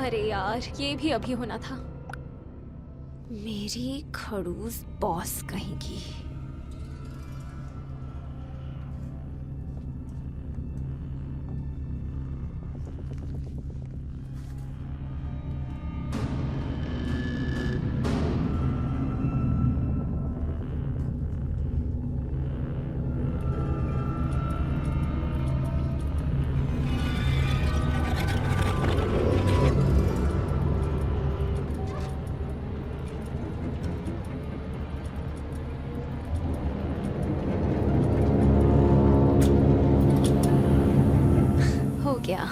अरे यार, ये भी अभी होना था। मेरी खड़ूस बॉस कहेगी। हो गया।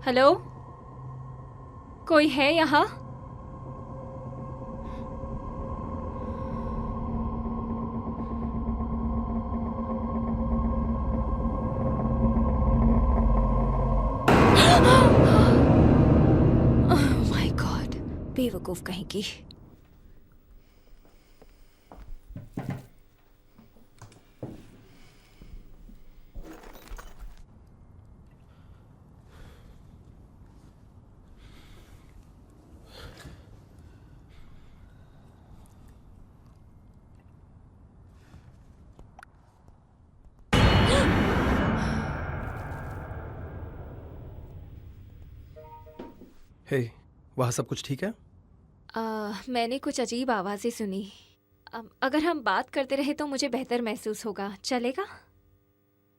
हेलो, कोई है यहाँ? ओह माय गॉड, बेवकूफ कहेगी। हे, वहाँ सब कुछ ठीक है? मैंने कुछ अजीब आवाज़ें सुनी। अगर हम बात करते रहे तो मुझे बेहतर महसूस होगा। चलेगा?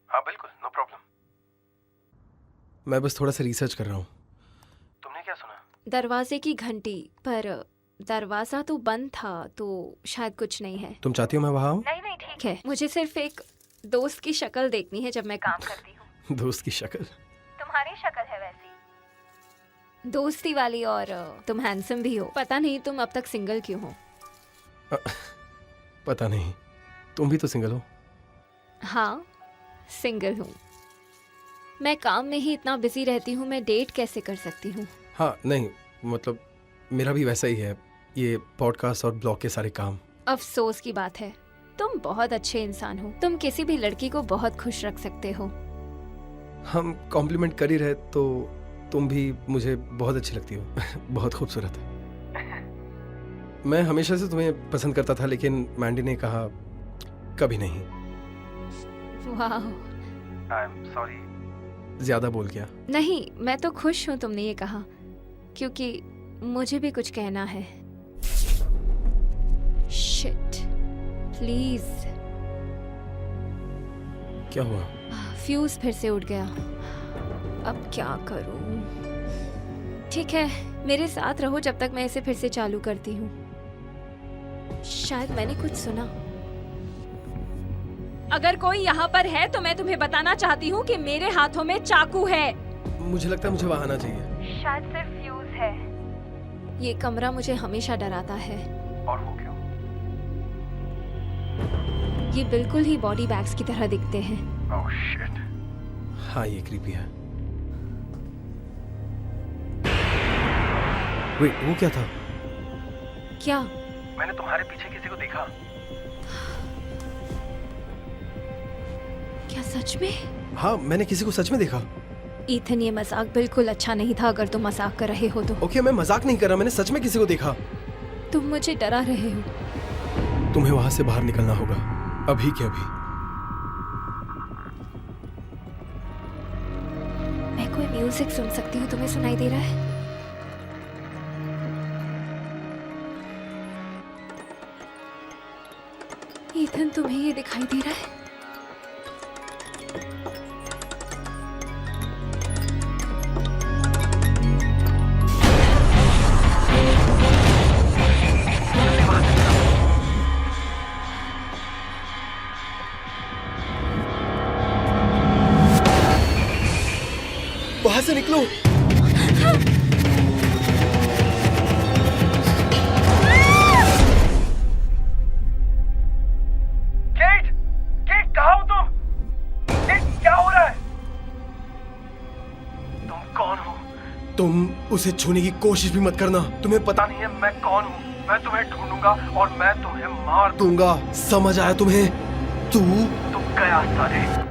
हाँ बिल्कुल, नो प्रॉब्लम। मैं बस थोड़ा सा रिसर्च कर रहा हूँ। तुमने क्या सुना? दरवाजे की घंटी, पर दरवाज़ा तो बंद था, तो शायद कुछ नहीं है। तुम चाहती हो मैं वहाँ आऊँ? नहीं नहीं, ठीक है। मुझे सिर्फ एक दोस्त की शक्ल देखनी है जब मैं काम करती हूँ। दोस्त की शक्ल? तुम्हारी शक्ल है वैसी, दोस्ती वाली, और तुम हैंडसम भी हो। पता नहीं तुम अब तक सिंगल क्यों हो? पता नहीं, तुम भी तो सिंगल हो। हाँ, सिंगल हूँ। मैं काम में ही इतना बिजी रहती हूँ, मैं डेट कैसे कर सकती हूँ? हाँ नहीं, मतलब मेरा भी वैसा ही है, ये पॉडकास्ट और ब्लॉग के सारे काम। अफसोस की बात है, तुम बहुत अच्छे इंसान हो। तुम किसी भी लड़की को बहुत खुश रख सकते हो। हम कॉम्प्लीमेंट कर ही रहे तो तुम भी मुझे बहुत अच्छी लगती हो। बहुत खूबसूरत। मैं हमेशा से तुम्हें पसंद करता था, लेकिन मैंडी ने कहा कभी नहीं। वाह, आई एम सॉरी, ज्यादा बोल गया। नहीं, मैं तो खुश हूँ तुमने ये कहा, क्योंकि मुझे भी कुछ कहना है। Shit, please. क्या हुआ? फ्यूज फिर से उड़ गया। अब क्या करूं? ठीक है, मेरे साथ रहो जब तक मैं इसे फिर से चालू करती हूँ। शायद मैंने कुछ सुना। अगर कोई यहाँ पर है तो मैं तुम्हें बताना चाहती हूँ कि मेरे हाथों में चाकू है। मुझे लगता है मुझे वहाँ आना चाहिए। शायद सिर्फ फ्यूज है। ये कमरा मुझे हमेशा डराता है। और वो क्यों? ये बिल्कुल ही बॉडी बैग्स की तरह दिखते हैं। Oh shit. हाँ, ये क्रीपी है। वेट, वो क्या था? क्या? मैंने तुम्हारे पीछे किसी को देखा। क्या सच में? हाँ, मैंने किसी को सच में देखा। ईथन, ये मजाक बिल्कुल अच्छा नहीं था। अगर तुम मजाक कर रहे हो तो। ओके, मैं मजाक नहीं कर रहा, मैंने सच में किसी को देखा। तुम मुझे डरा रहे हो। तुम्हें वहां से बाहर निकलना होगा, अभी के अभी। मैं कोई म्यूजिक सुन सकती हूँ, तुम्हें सुनाई दे रहा है? ईथन, तुम्हें ये दिखाई दे रहा है? उसे छूने की कोशिश भी मत करना। तुम्हें पता नहीं है मैं कौन हूँ। मैं तुम्हें ढूंढूंगा और मैं तुम्हें मार दूंगा। समझ आया तुम्हें? तू गया साले।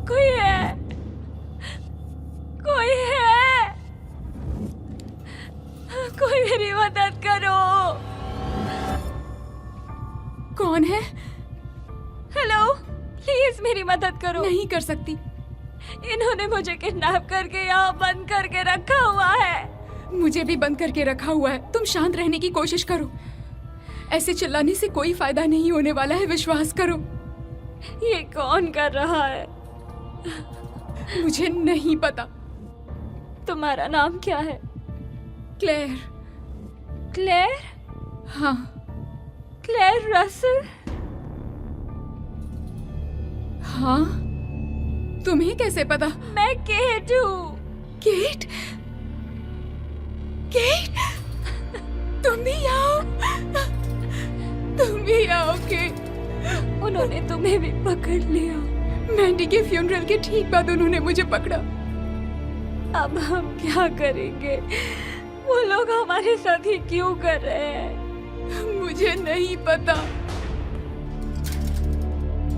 कोई है, कोई है, कोई मेरी मदद करो। कौन है? हेलो, प्लीज मेरी मदद करो। नहीं कर सकती। इन्होंने मुझे किडनैप करके यहाँ बंद करके रखा हुआ है। मुझे भी बंद करके रखा हुआ है। तुम शांत रहने की कोशिश करो। ऐसे चिल्लाने से कोई फायदा नहीं होने वाला है, विश्वास करो। ये कौन कर रहा है? मुझे नहीं पता। तुम्हारा नाम क्या है? क्लेयर। क्लेयर? हाँ। Claire Russell? हाँ। तुम्हें कैसे पता? मैं केट हूँ। केट? केट? तुम भी आओ। तुम भी आओ केट। उन्होंने तुम्हें भी पकड़ लिया। मैंडी के फ्यूनरल के ठीक बाद उन्होंने मुझे पकड़ा। अब हम क्या करेंगे? वो लोग हमारे साथ ही क्यों कर रहे हैं? मुझे नहीं पता।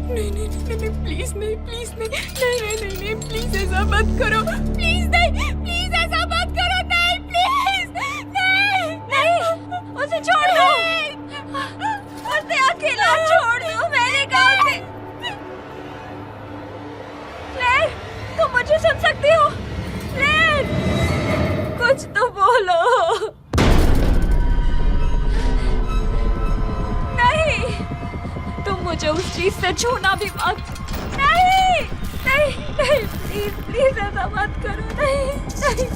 नहीं नहीं नहीं नहीं, प्लीज नहीं, प्लीज नहीं, नहीं नहीं नहीं नहीं, प्लीज ऐसा मत करो। प्लीज नहीं, प्लीज ऐसा मत करो। नहीं प्लीज नहीं नहीं, उसे छोड़ दो। उसे अकेला छोड़ दो। मैंने कहा उसे। क्लेयर, तुम मुझे सुन सकती हो? क्लेयर, कुछ तो बोलो। नहीं, तुम मुझे उस चीज से छूना भी मत। नहीं नहीं नहीं, प्लीज प्लीज ऐसा मत करो। नहीं नहीं।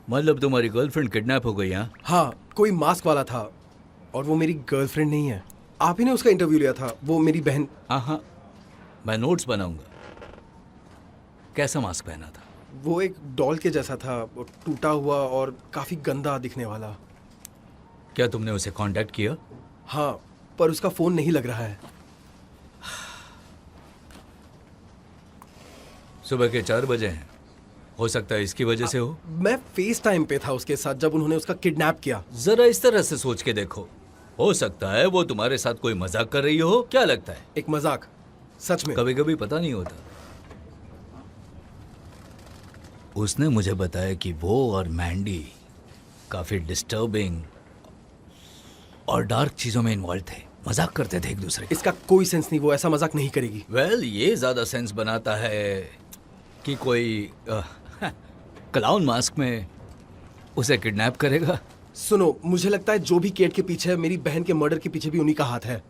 मतलब तुम्हारी गर्लफ्रेंड किडनैप हो गई? हाँ, कोई मास्क वाला था और वो मेरी गर्लफ्रेंड नहीं है। आप ही ने उसका इंटरव्यू लिया था। वो मेरी बहन। हाँ, मैं नोट्स बनाऊंगा। कैसा मास्क पहना था? वो एक डॉल के जैसा था, टूटा हुआ और काफी गंदा दिखने वाला। क्या तुमने उसे कांटेक्ट किया? हाँ, पर उसका फोन नहीं लग रहा है। सुबह के 4 बजे हैं। हो सकता है इसकी वजह से हो। मैं फेस टाइम पे था उसके साथ जब उन्होंने उसका किडनैप किया। जरा इस तरह से सोच के देखो, हो सकता है वो तुम्हारे साथ कोई मजाक कर रही हो। क्या लगता है? एक मजाक? सच में? कभी कभी पता नहीं होता। उसने मुझे बताया कि वो और मैंडी काफी डिस्टर्बिंग और डार्क चीजों में इन्वॉल्व थे। मजाक करते थे एक दूसरे का। इसका कोई सेंस नहीं, वो ऐसा मजाक नहीं करेगी। वेल, ये ज्यादा सेंस बनाता है कि कोई क्लाउन मास्क में उसे किडनैप करेगा। सुनो, मुझे लगता है जो भी केट के पीछे है, मेरी बहन के मर्डर के पीछे भी उन्हीं का हाथ है।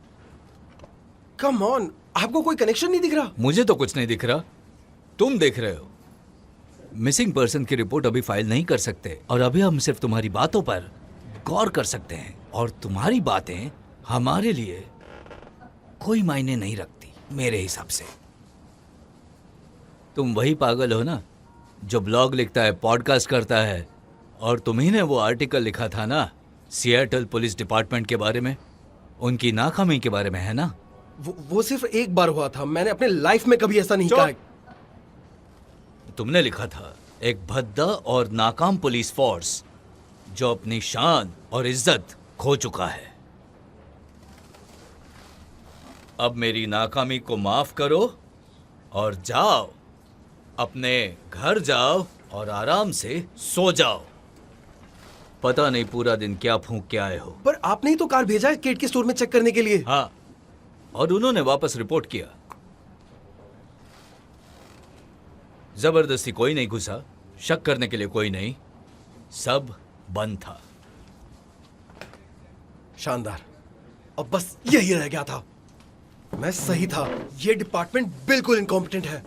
कम ऑन, आपको कोई कनेक्शन नहीं दिख रहा? मुझे तो कुछ नहीं दिख रहा, तुम देख रहे हो। मिसिंग पर्सन की रिपोर्ट अभी फाइल नहीं कर सकते और अभी हम सिर्फ तुम्हारी बातों पर गौर कर सकते हैं और तुम्हारी बातें हमारे लिए कोई मायने नहीं रखती मेरे हिसाब से। तुम वही पागल हो ना जो ब्लॉग लिखता है, पॉडकास्ट करता है, और तुम्ही ने वो आर्टिकल लिखा था ना सिएटल पुलिस डिपार्टमेंट के बारे में, उनकी नाकामी के बारे में, है ना? वो सिर्फ एक बार हुआ था। मैंने अपने लाइफ में कभी ऐसा नहीं कहा। तुमने लिखा था एक भद्दा और नाकाम पुलिस फोर्स जो अपनी शान और इज्जत खो चुका है। अब मेरी नाकामी को माफ करो और जाओ, अपने घर जाओ और आराम से सो जाओ। पता नहीं पूरा दिन क्या फूंक के आए हो। पर आपने ही तो कार भेजा है केट के स्टोर में चेक करने के लिए। हाँ, और उन्होंने वापस रिपोर्ट किया। जबरदस्ती कोई नहीं घुसा, शक करने के लिए कोई नहीं, सब बंद था। शानदार। अब बस यही रह गया था। मैं सही था, ये डिपार्टमेंट बिल्कुल इनकॉम्पिटेंट है।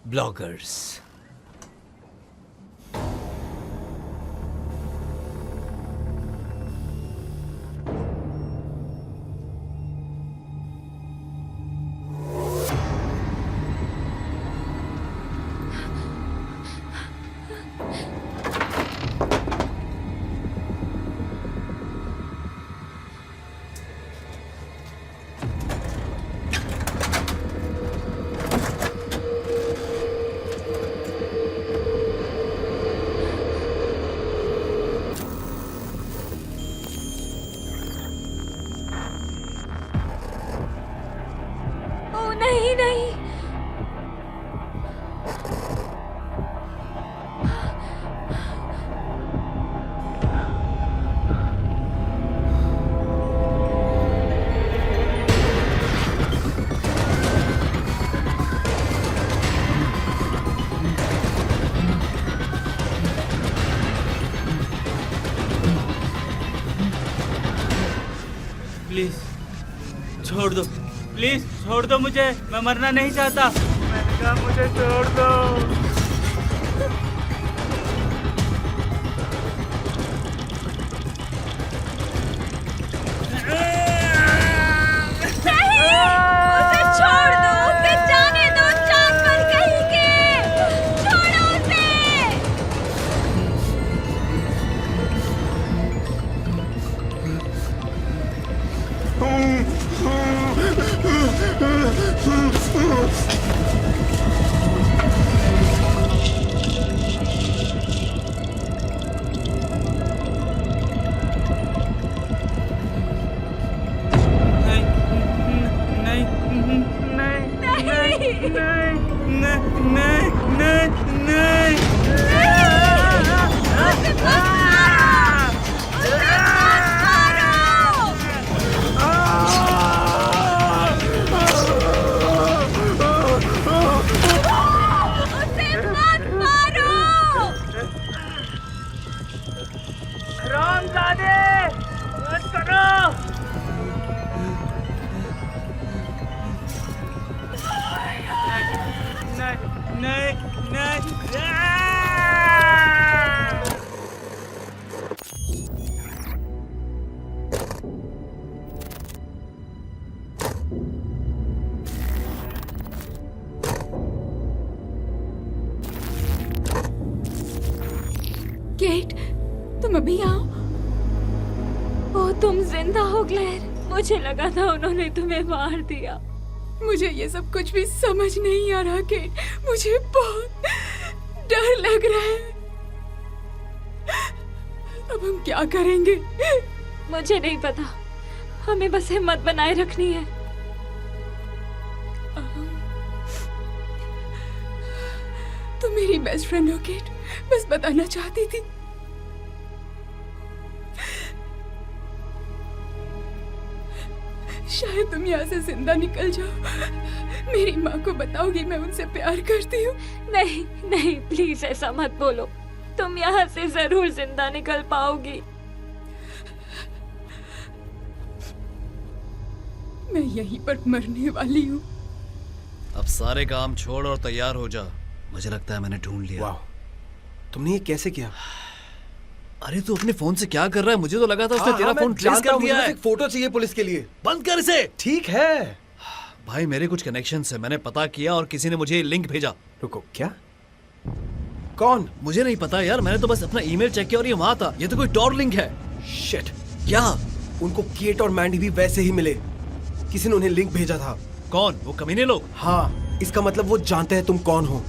ब्लॉगर्स। नहीं नहीं, प्लीज छोड़ दो, प्लीज छोड़ दो मुझे, मैं मरना नहीं चाहता। मैंने कहा मुझे छोड़ दो। उसे छोड़ दो, उसे जाने दो, जानवर कहीं के, छोड़ो उसे। केट, तुम अभी आओ। ओह, तुम जिंदा हो ग्लेर। मुझे लगा था उन्होंने तुम्हें मार दिया। मुझे ये सब कुछ भी समझ नहीं आ रहा केट। मुझे बहुत डर लग रहा है। अब हम क्या करेंगे? मुझे नहीं पता, हमें बस हिम्मत बनाए रखनी है। तुम मेरी बेस्ट फ्रेंड हो केट, बस बताना चाहती थी। शायद तुम यहाँ से जिंदा निकल जाओ। मेरी माँ को बताओगी मैं उनसे प्यार करती हूँ। नहीं नहीं, प्लीज ऐसा मत बोलो। तुम यहाँ से जरूर जिंदा निकल पाओगी। मैं यहीं पर मरने वाली हूँ। अब सारे काम छोड़ और तैयार हो जा। मुझे लगता है मैंने ढूंढ लिया। वाह, तुमने ये कैसे किया? अरे तू अपने फोन से क्या कर रहा है? मुझे तो लगा था उसने तेरा फोन ट्रेस कर दिया है। एक फोटो चाहिए पुलिस के लिए। बंद कर इसे। ठीक है भाई, मेरे कुछ कनेक्शन है, मैंने पता किया और किसी ने मुझे लिंक भेजा। रुको, क्या? कौन? मुझे नहीं पता यार, मैंने तो बस अपना ईमेल चेक किया और ये वहां था। ये तो कोई टॉर लिंक है। शिट। क्या? उनको केट और मैंडी भी वैसे ही मिले। किसी ने उन्हें लिंक भेजा था। कौन? वो कमीने लोग? हाँ, इसका मतलब वो जानते हैं तुम कौन हो।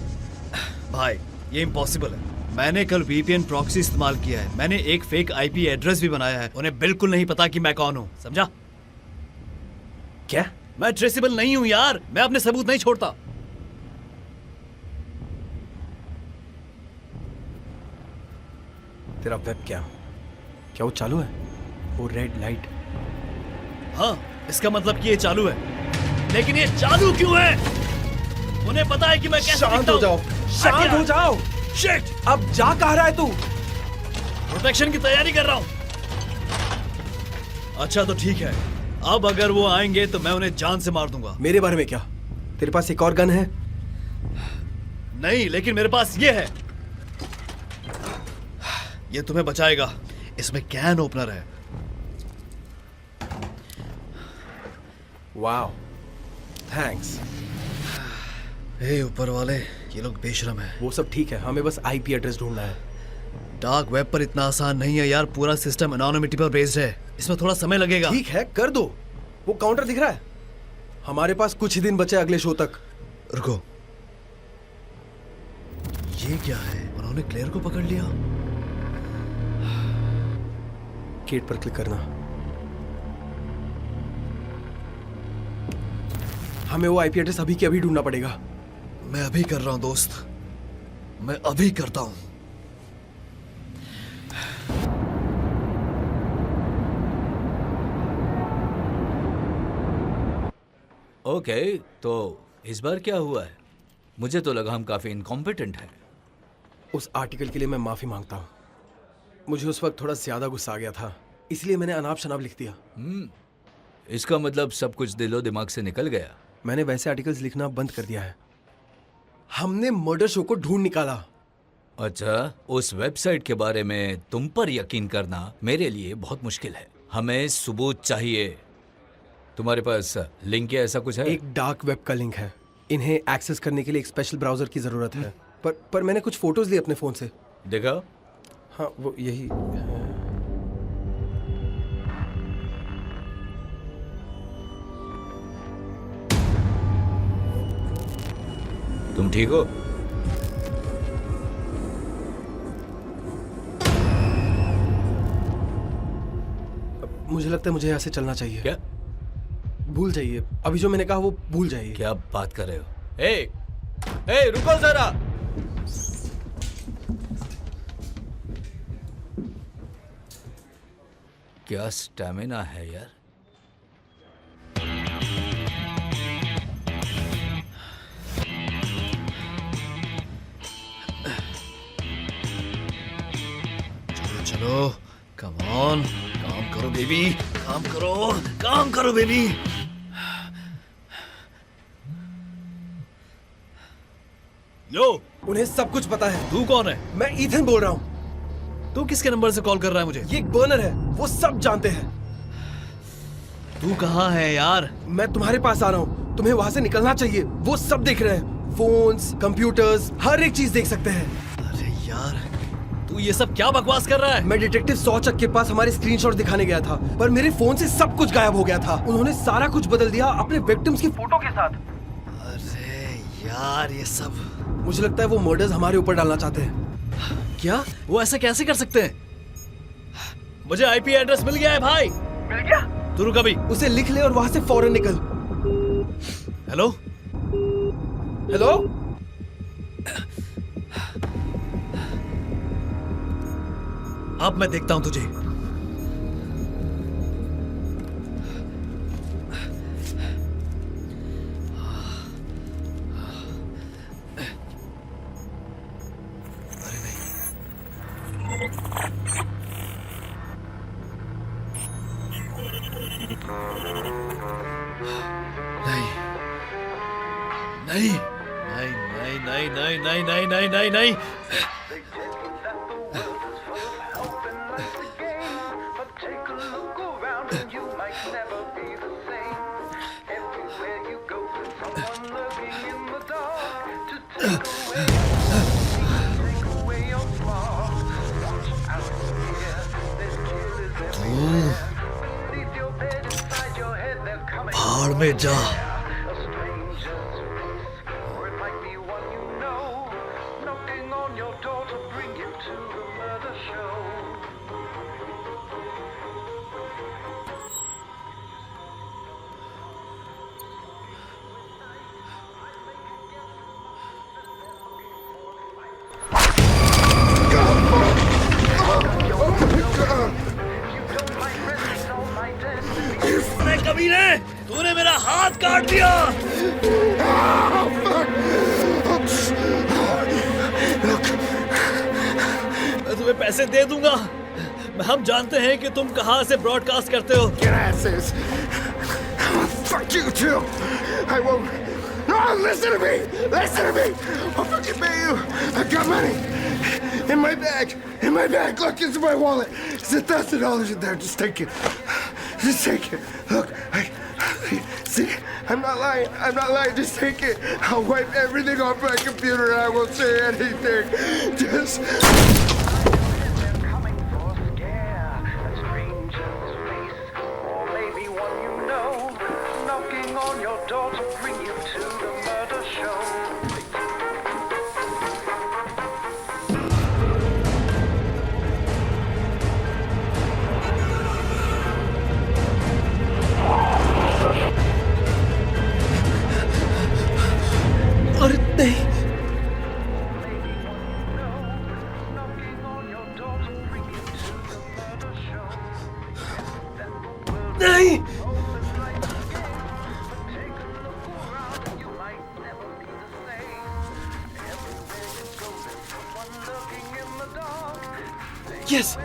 भाई ये इम्पॉसिबल है। मैंने कल VPN प्रॉक्सी इस्तेमाल किया है। मैंने एक फेक IP एड्रेस भी बनाया है। उन्हें बिल्कुल नहीं पता कि मैं कौन हूँ, समझा? क्या? मैं ट्रेसेबल नहीं हूँ यार, मैं अपने सबूत नहीं छोड़ता। तेरा वेब कैम क्या वो चालू है? वो रेड लाइट? हाँ, इसका मतलब कि ये चालू है। लेकिन ये चालू क्यों है? उन्हें पता है कि मैं कैसे शांत हो जाओ, शांत हो जाओ। शिट! अब जा कहाँ रहा है तू? प्रोटेक्शन की तैयारी कर रहा हूँ। अच्छा तो ठीक है, अब अगर वो आएंगे तो मैं उन्हें जान से मार दूंगा। मेरे बारे में क्या? तेरे पास एक और गन है? नहीं, लेकिन मेरे पास ये है। ये तुम्हें बचाएगा। इसमें कैन ओपनर है। Wow, thanks. हे ऊपर वाले, ये लोग बेशरम है। वो सब ठीक है, हमें बस आईपी एड्रेस ढूंढना है। डार्क वेब पर इतना आसान नहीं है यार। पूरा सिस्टम एनोनिमिटी पर बेस्ड है। इसमें थोड़ा समय लगेगा। ठीक है, कर दो। वो काउंटर दिख रहा है? हमारे पास कुछ ही दिन बचे अगले शो तक। रुको, ये क्या है? उन्होंने क्लेयर को पकड़ लिया। गेट पर क्लिक करना। हमें वो आईपी एड्रेस अभी के अभी ढूंढना पड़ेगा। मैं अभी कर रहा हूं दोस्त, मैं अभी करता हूं। ओके, तो इस बार क्या हुआ है? मुझे तो लगा हम काफी इनकॉम्पिटेंट हैं। उस आर्टिकल के लिए मैं माफी मांगता हूँ। मुझे उस वक्त थोड़ा ज्यादा गुस्सा आ गया था, इसलिए मैंने अनाप शनाप लिख दिया। इसका मतलब सब कुछ दिलो दिमाग से निकल गया। मैंने वैसे आर्टिकल्स लिखना बंद कर दिया है। हमने मर्डर शो को ढूंढ निकाला। अच्छा, उस वेबसाइट के बारे में तुम पर यकीन करना मेरे लिए बहुत मुश्किल है। हमें सबूत चाहिए। तुम्हारे पास लिंक या ऐसा कुछ है? एक डार्क वेब का लिंक है। इन्हें एक्सेस करने के लिए एक स्पेशल ब्राउजर की जरूरत है। पर मैंने कुछ फोटोज लिए अपने फोन से। देखा? हाँ, वो यही। तुम ठीक हो? मुझे लगता है मुझे यहाँ से चलना चाहिए। क्या? भूल जाइए, अभी जो मैंने कहा वो भूल जाइए। क्या बात कर रहे हो? ए, रुको जरा। क्या स्टैमिना है यार। चलो, कम ऑन, काम करो बेबी, काम करो बेबी। यो, उन्हें सब कुछ पता है। तू कौन है? मैं ईथन बोल रहा हूँ। तू किसके नंबर से कॉल कर रहा है मुझे? ये एक बर्नर है, वो सब जानते हैं। तू कहाँ है यार? मैं तुम्हारे पास आ रहा हूँ, तुम्हें वहाँ से निकलना चाहिए। वो सब देख रहे हैं, फोन्स, कंप्यूटर्स, हर एक चीज देख सकते हैं। अरे यार, तू ये सब क्या बकवास कर रहा है? मैं डिटेक्टिव सौचक के पास हमारे स्क्रीनशॉट दिखाने गया था, पर मेरे फोन से सब कुछ गायब हो गया था। उन्होंने सारा कुछ बदल दिया अपने विक्टिम्स की फोटो के साथ। अरे यार, ये सब मुझे लगता है वो मर्डर्स हमारे ऊपर डालना चाहते हैं। क्या? वो ऐसा कैसे कर सकते हैं? मुझे आईपी एड्रेस मिल गया है भाई। मिल गया? तू रुक अभी। उसे लिख ले और वहां से फौरन निकल। हेलो? हेलो? अब मैं देखता हूं तुझे। नहीं। भाड़ में जा। कमीने, तूने मेरा हाथ काट दिया। मैं तुम्हें पैसे दे दूंगा। हम जानते हैं कि तुम कहां से ब्रॉडकास्ट करते हो। Fuck you too. I won't. No, listen to me. Listen to me. I'll fucking pay you. I got money in my bag. In my bag. Look, it's my wallet. There's $1,000 in there. Just take it. Just take it. Look, see, I'm not lying. I'm not lying. Just take it. I'll wipe everything off my computer and I won't say anything. Just. अरे नहीं, नहीं। Yes.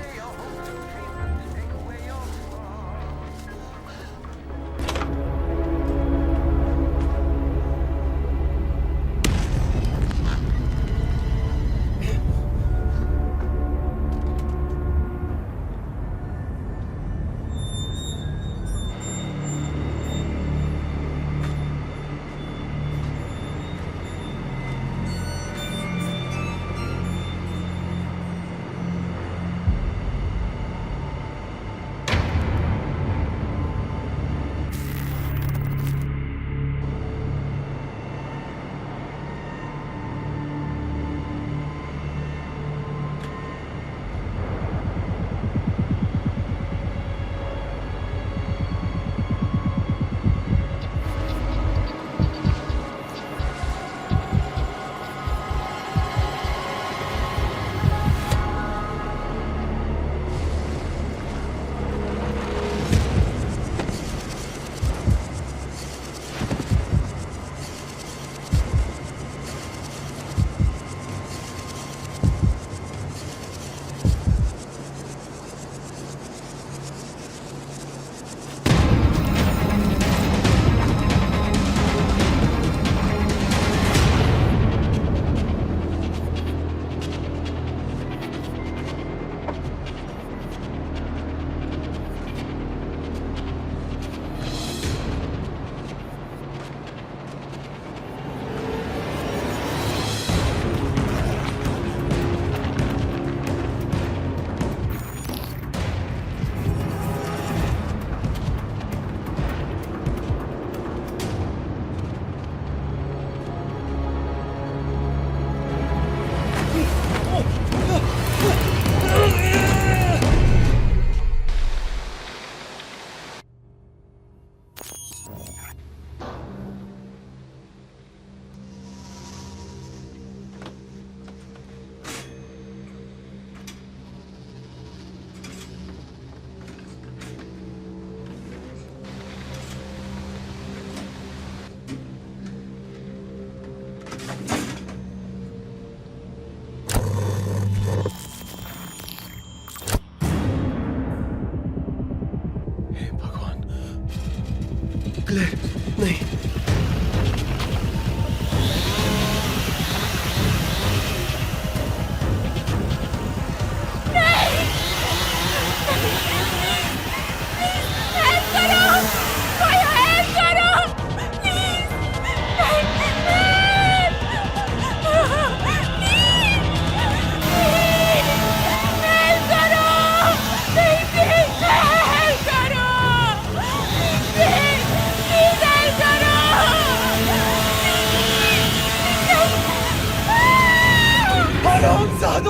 Clear, नहीं।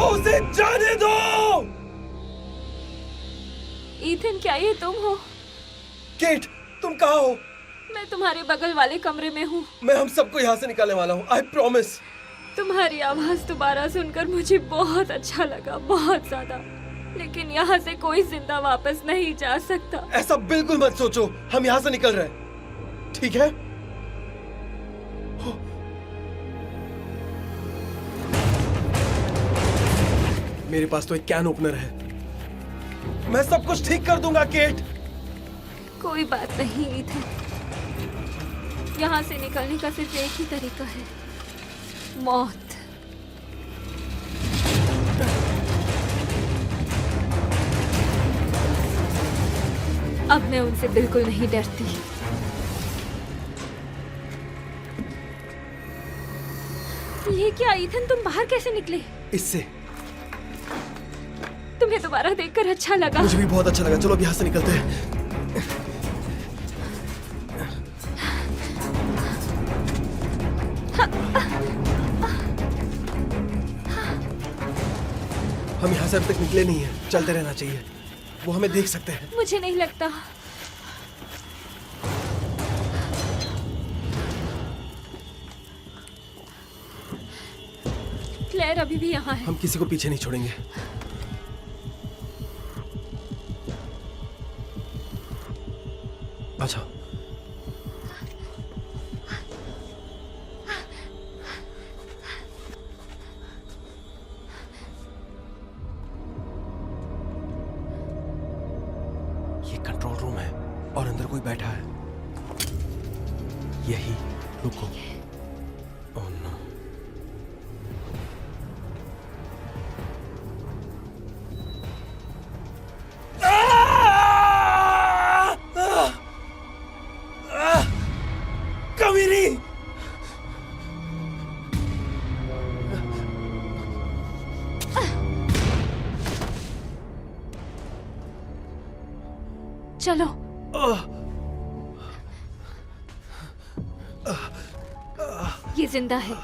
उसे जाने दो। Ethan, क्या ये तुम हो? केट, तुम कहाँ हो? मैं तुम्हारे बगल वाले कमरे में हूँ। मैं हम सबको यहाँ से निकालने वाला हूँ। I promise. तुम्हारी आवाज दोबारा सुनकर मुझे बहुत अच्छा लगा, बहुत ज्यादा। लेकिन यहाँ से कोई जिंदा वापस नहीं जा सकता। ऐसा बिल्कुल मत सोचो, हम यहाँ से निकल रहे हैं, ठीक है? मेरे पास तो एक कैन ओपनर है, मैं सब कुछ ठीक कर दूंगा केट। कोई बात नहीं इथन, यहाँ से निकलने का सिर्फ एक ही तरीका है, मौत। अब मैं उनसे बिल्कुल नहीं डरती। ये क्या इथन, तुम बाहर कैसे निकले? इससे तुम्हें दोबारा देखकर अच्छा लगा। मुझे भी बहुत अच्छा लगा। चलो अब यहाँ से निकलते हैं। हम यहाँ से अब तक निकले नहीं हैं, चलते रहना चाहिए, वो हमें देख सकते हैं। मुझे नहीं लगता। क्लेयर अभी भी यहाँ है। हम किसी को पीछे नहीं छोड़ेंगे। अच्छा, ये कंट्रोल रूम है और अंदर कोई बैठा है। यही, रुको। Oh no. कमीनी! चलो। ये जिंदा है।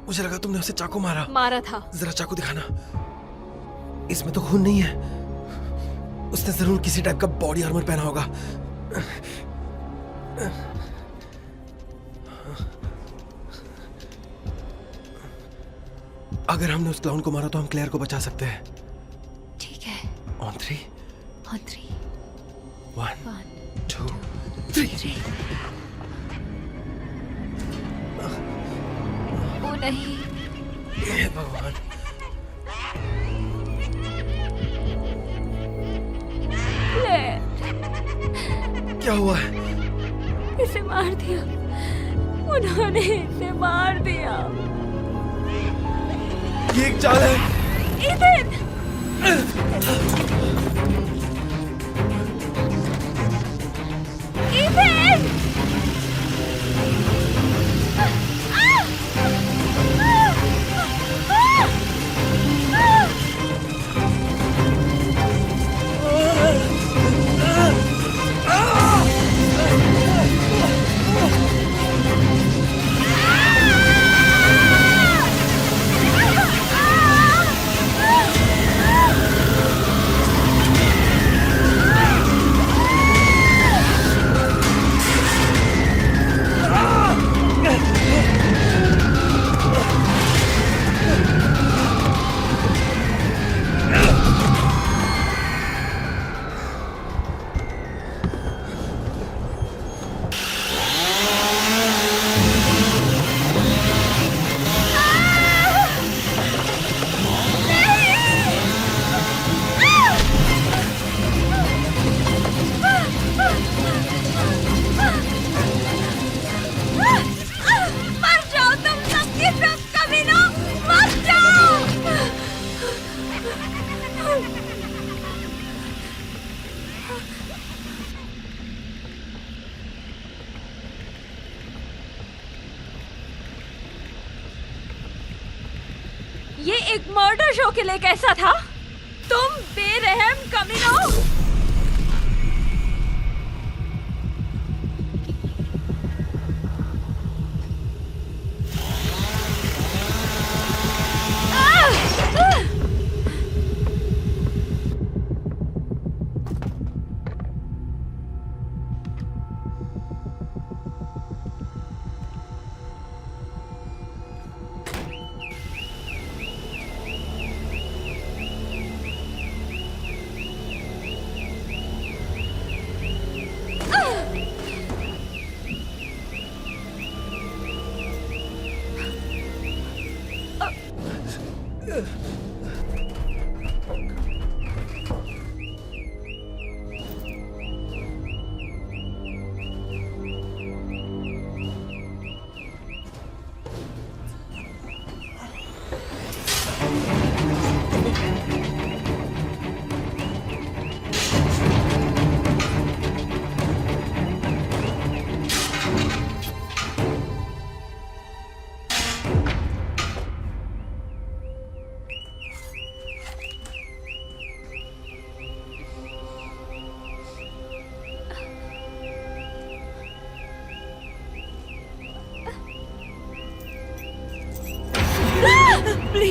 मुझे लगा तुमने उसे चाकू मारा। मारा था। जरा चाकू दिखाना। इसमें तो खून नहीं है। उसने जरूर किसी टाइप का बॉडी आर्मर पहना होगा। अगर हमने उस क्लाउन को मारा तो हम क्लेयर को बचा सकते हैं। ठीक है। ऑन 3 On 3 1 1 2 3 ओ नहीं। हे भगवान। क्या हुआ है? इसे मार दिया, उन्होंने इसे मार दिया। ये एक चाल है। इथन! इथन! ये एक मर्डर शो के लिए कैसा था? तुम बेरहम कमीनों!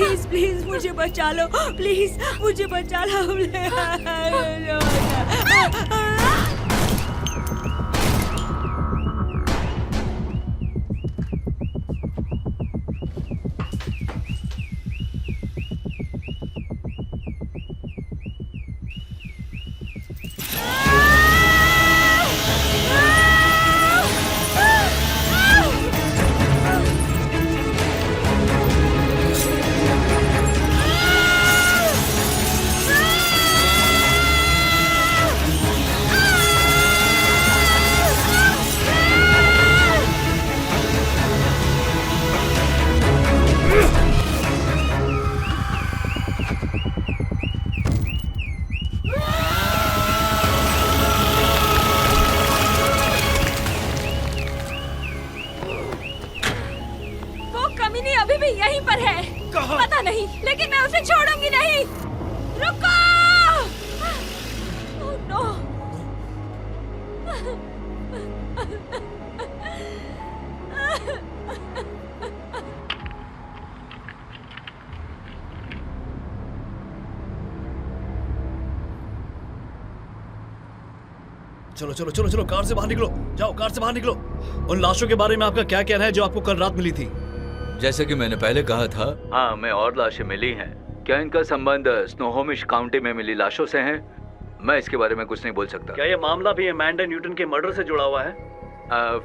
प्लीज प्लीज मुझे बचा लो, प्लीज मुझे बचा लो। चलो चलो चलो चलो, कार से बाहर निकलो, जाओ कार से बाहर निकलो। उन लाशों के बारे में आपका क्या कहना है जो आपको कल रात मिली थी? जैसे कि मैंने पहले कहा था, हाँ हमें और लाशें मिली हैं। क्या इनका संबंध स्नोहोमिश काउंटी में मिली लाशों से है? मैं इसके बारे में कुछ नहीं बोल सकता। क्या ये मामला भी अमेंडा न्यूटन के मर्डर से जुड़ा हुआ है?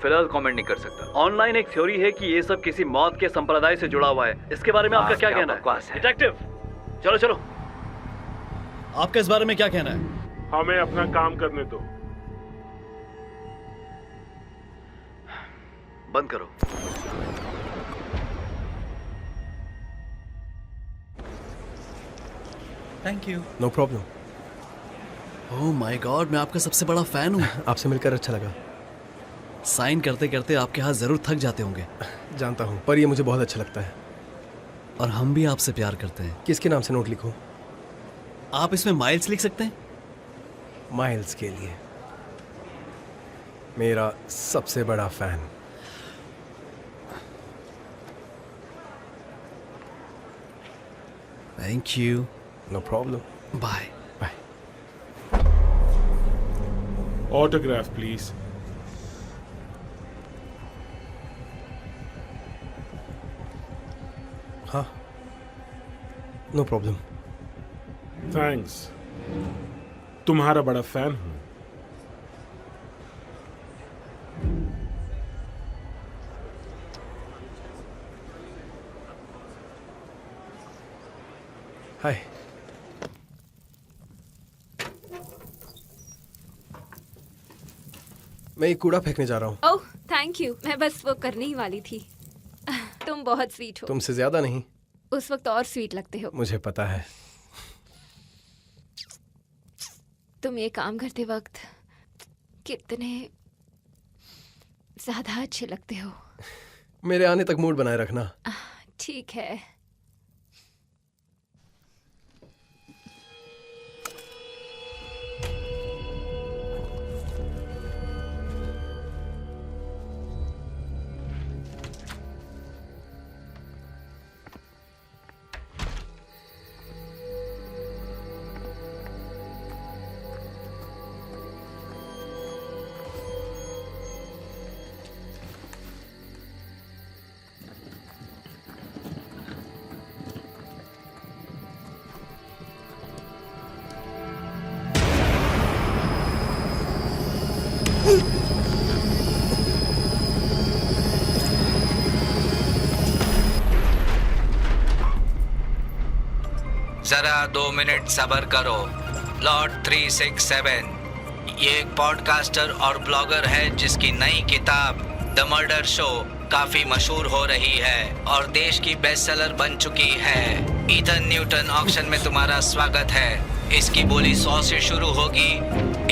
फिलहाल कमेंट नहीं कर सकता। ऑनलाइन एक थ्योरी है कि ये सब किसी मौत के संप्रदाय से जुड़ा हुआ है। इसके बारे में आपका क्या कहना है? डिटेक्टिव, चलो चलो, आपका इस बारे में क्या कहना है? हमें अपना काम करने दो। बंद करो। Thank you. No problem. Oh my god, मैं आपका सबसे बड़ा फैन हूँ। आपसे मिलकर अच्छा लगा। साइन करते करते आपके हाथ जरूर थक जाते होंगे। जानता हूँ, पर ये मुझे बहुत अच्छा लगता है। और हम भी आपसे प्यार करते हैं। किसके नाम से नोट लिखूं? आप इसमें माइल्स लिख सकते हैं। माइल्स के लिए, मेरा सबसे बड़ा fan. Thank you. No problem. Bye bye. Autograph please. हाँ, नो प्रॉब्लम। थैंक्स, तुम्हारा बड़ा फैन हूं। हाय। मैं एक कूड़ा फेंकने जा रहा हूँ। ओह थैंक यू, मैं बस वो करने ही वाली थी। तुम बहुत स्वीट हो। तुमसे ज्यादा नहीं। उस वक्त और स्वीट लगते हो। मुझे पता है। तुम ये काम करते वक्त कितने ज्यादा अच्छे लगते हो। मेरे आने तक मूड बनाए रखना। ठीक है। जरा 2 मिनट सब्र करो। लॉर्ड 367 ये एक पॉडकास्टर और ब्लॉगर है जिसकी नई किताब द मर्डर शो काफी मशहूर हो रही है और देश की बेस्टसेलर बन चुकी है। ईथन न्यूटन ऑक्शन में तुम्हारा स्वागत है। इसकी बोली 100 से शुरू होगी।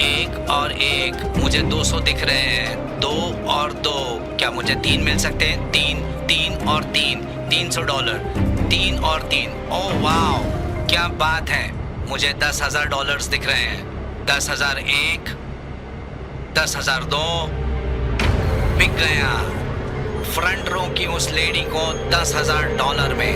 1 और 1, मुझे 200 दिख रहे हैं। 2 और 2, क्या मुझे 3 मिल सकते हैं? 3, 3 और 3, $300। 3 और 3, ओह वाह क्या बात है। मुझे $10,000 दिख रहे हैं। 10,001, 10,002, बिक गया। फ्रंट रो की उस लेडी को $10,000 में।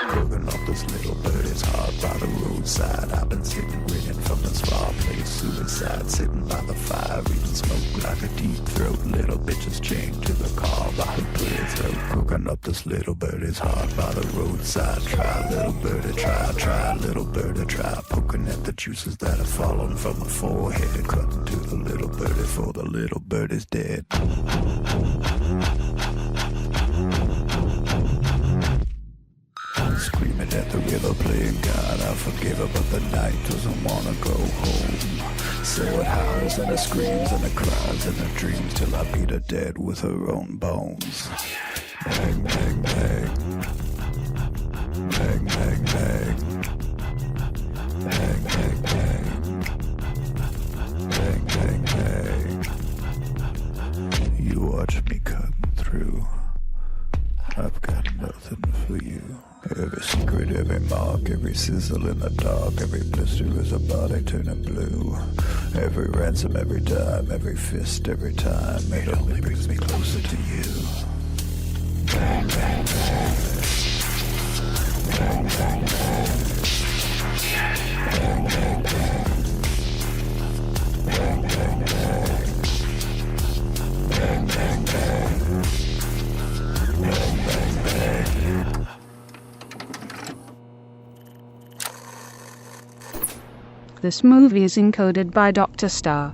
Cooking up this little birdie's heart by the roadside. I've been sitting grinning from this fireplace. Suicide, sitting by the fire, reading smoke like a deep throat. Little bitches chained to the car by her pretty throat. Cooking up this little birdie's heart by the roadside. Try, little birdie, try, little birdie, try. Poking at the juices that have fallen from her forehead. Cutting to the little birdie, for the little birdie's dead. Screaming at the river, playing God, I forgive her, but the night doesn't wanna go home. So it howls and it screams and it cries and it dreams till I beat her dead with her own bones. Bang, bang, bang. Bang, bang, bang. Bang, bang, bang. Bang, bang, bang. You watch me cut through. I've got nothing for you. Every secret, every mark, every sizzle in the dark, every blister is a body turning blue. Every ransom, every dime, every fist, every time, it only brings me closer to you. Bang, bang, bang. Bang, bang, bang. Bang, bang, bang. Bang, bang, bang. Bang, bang, bang. Bang, bang, bang. This movie is encoded by Dr. Star.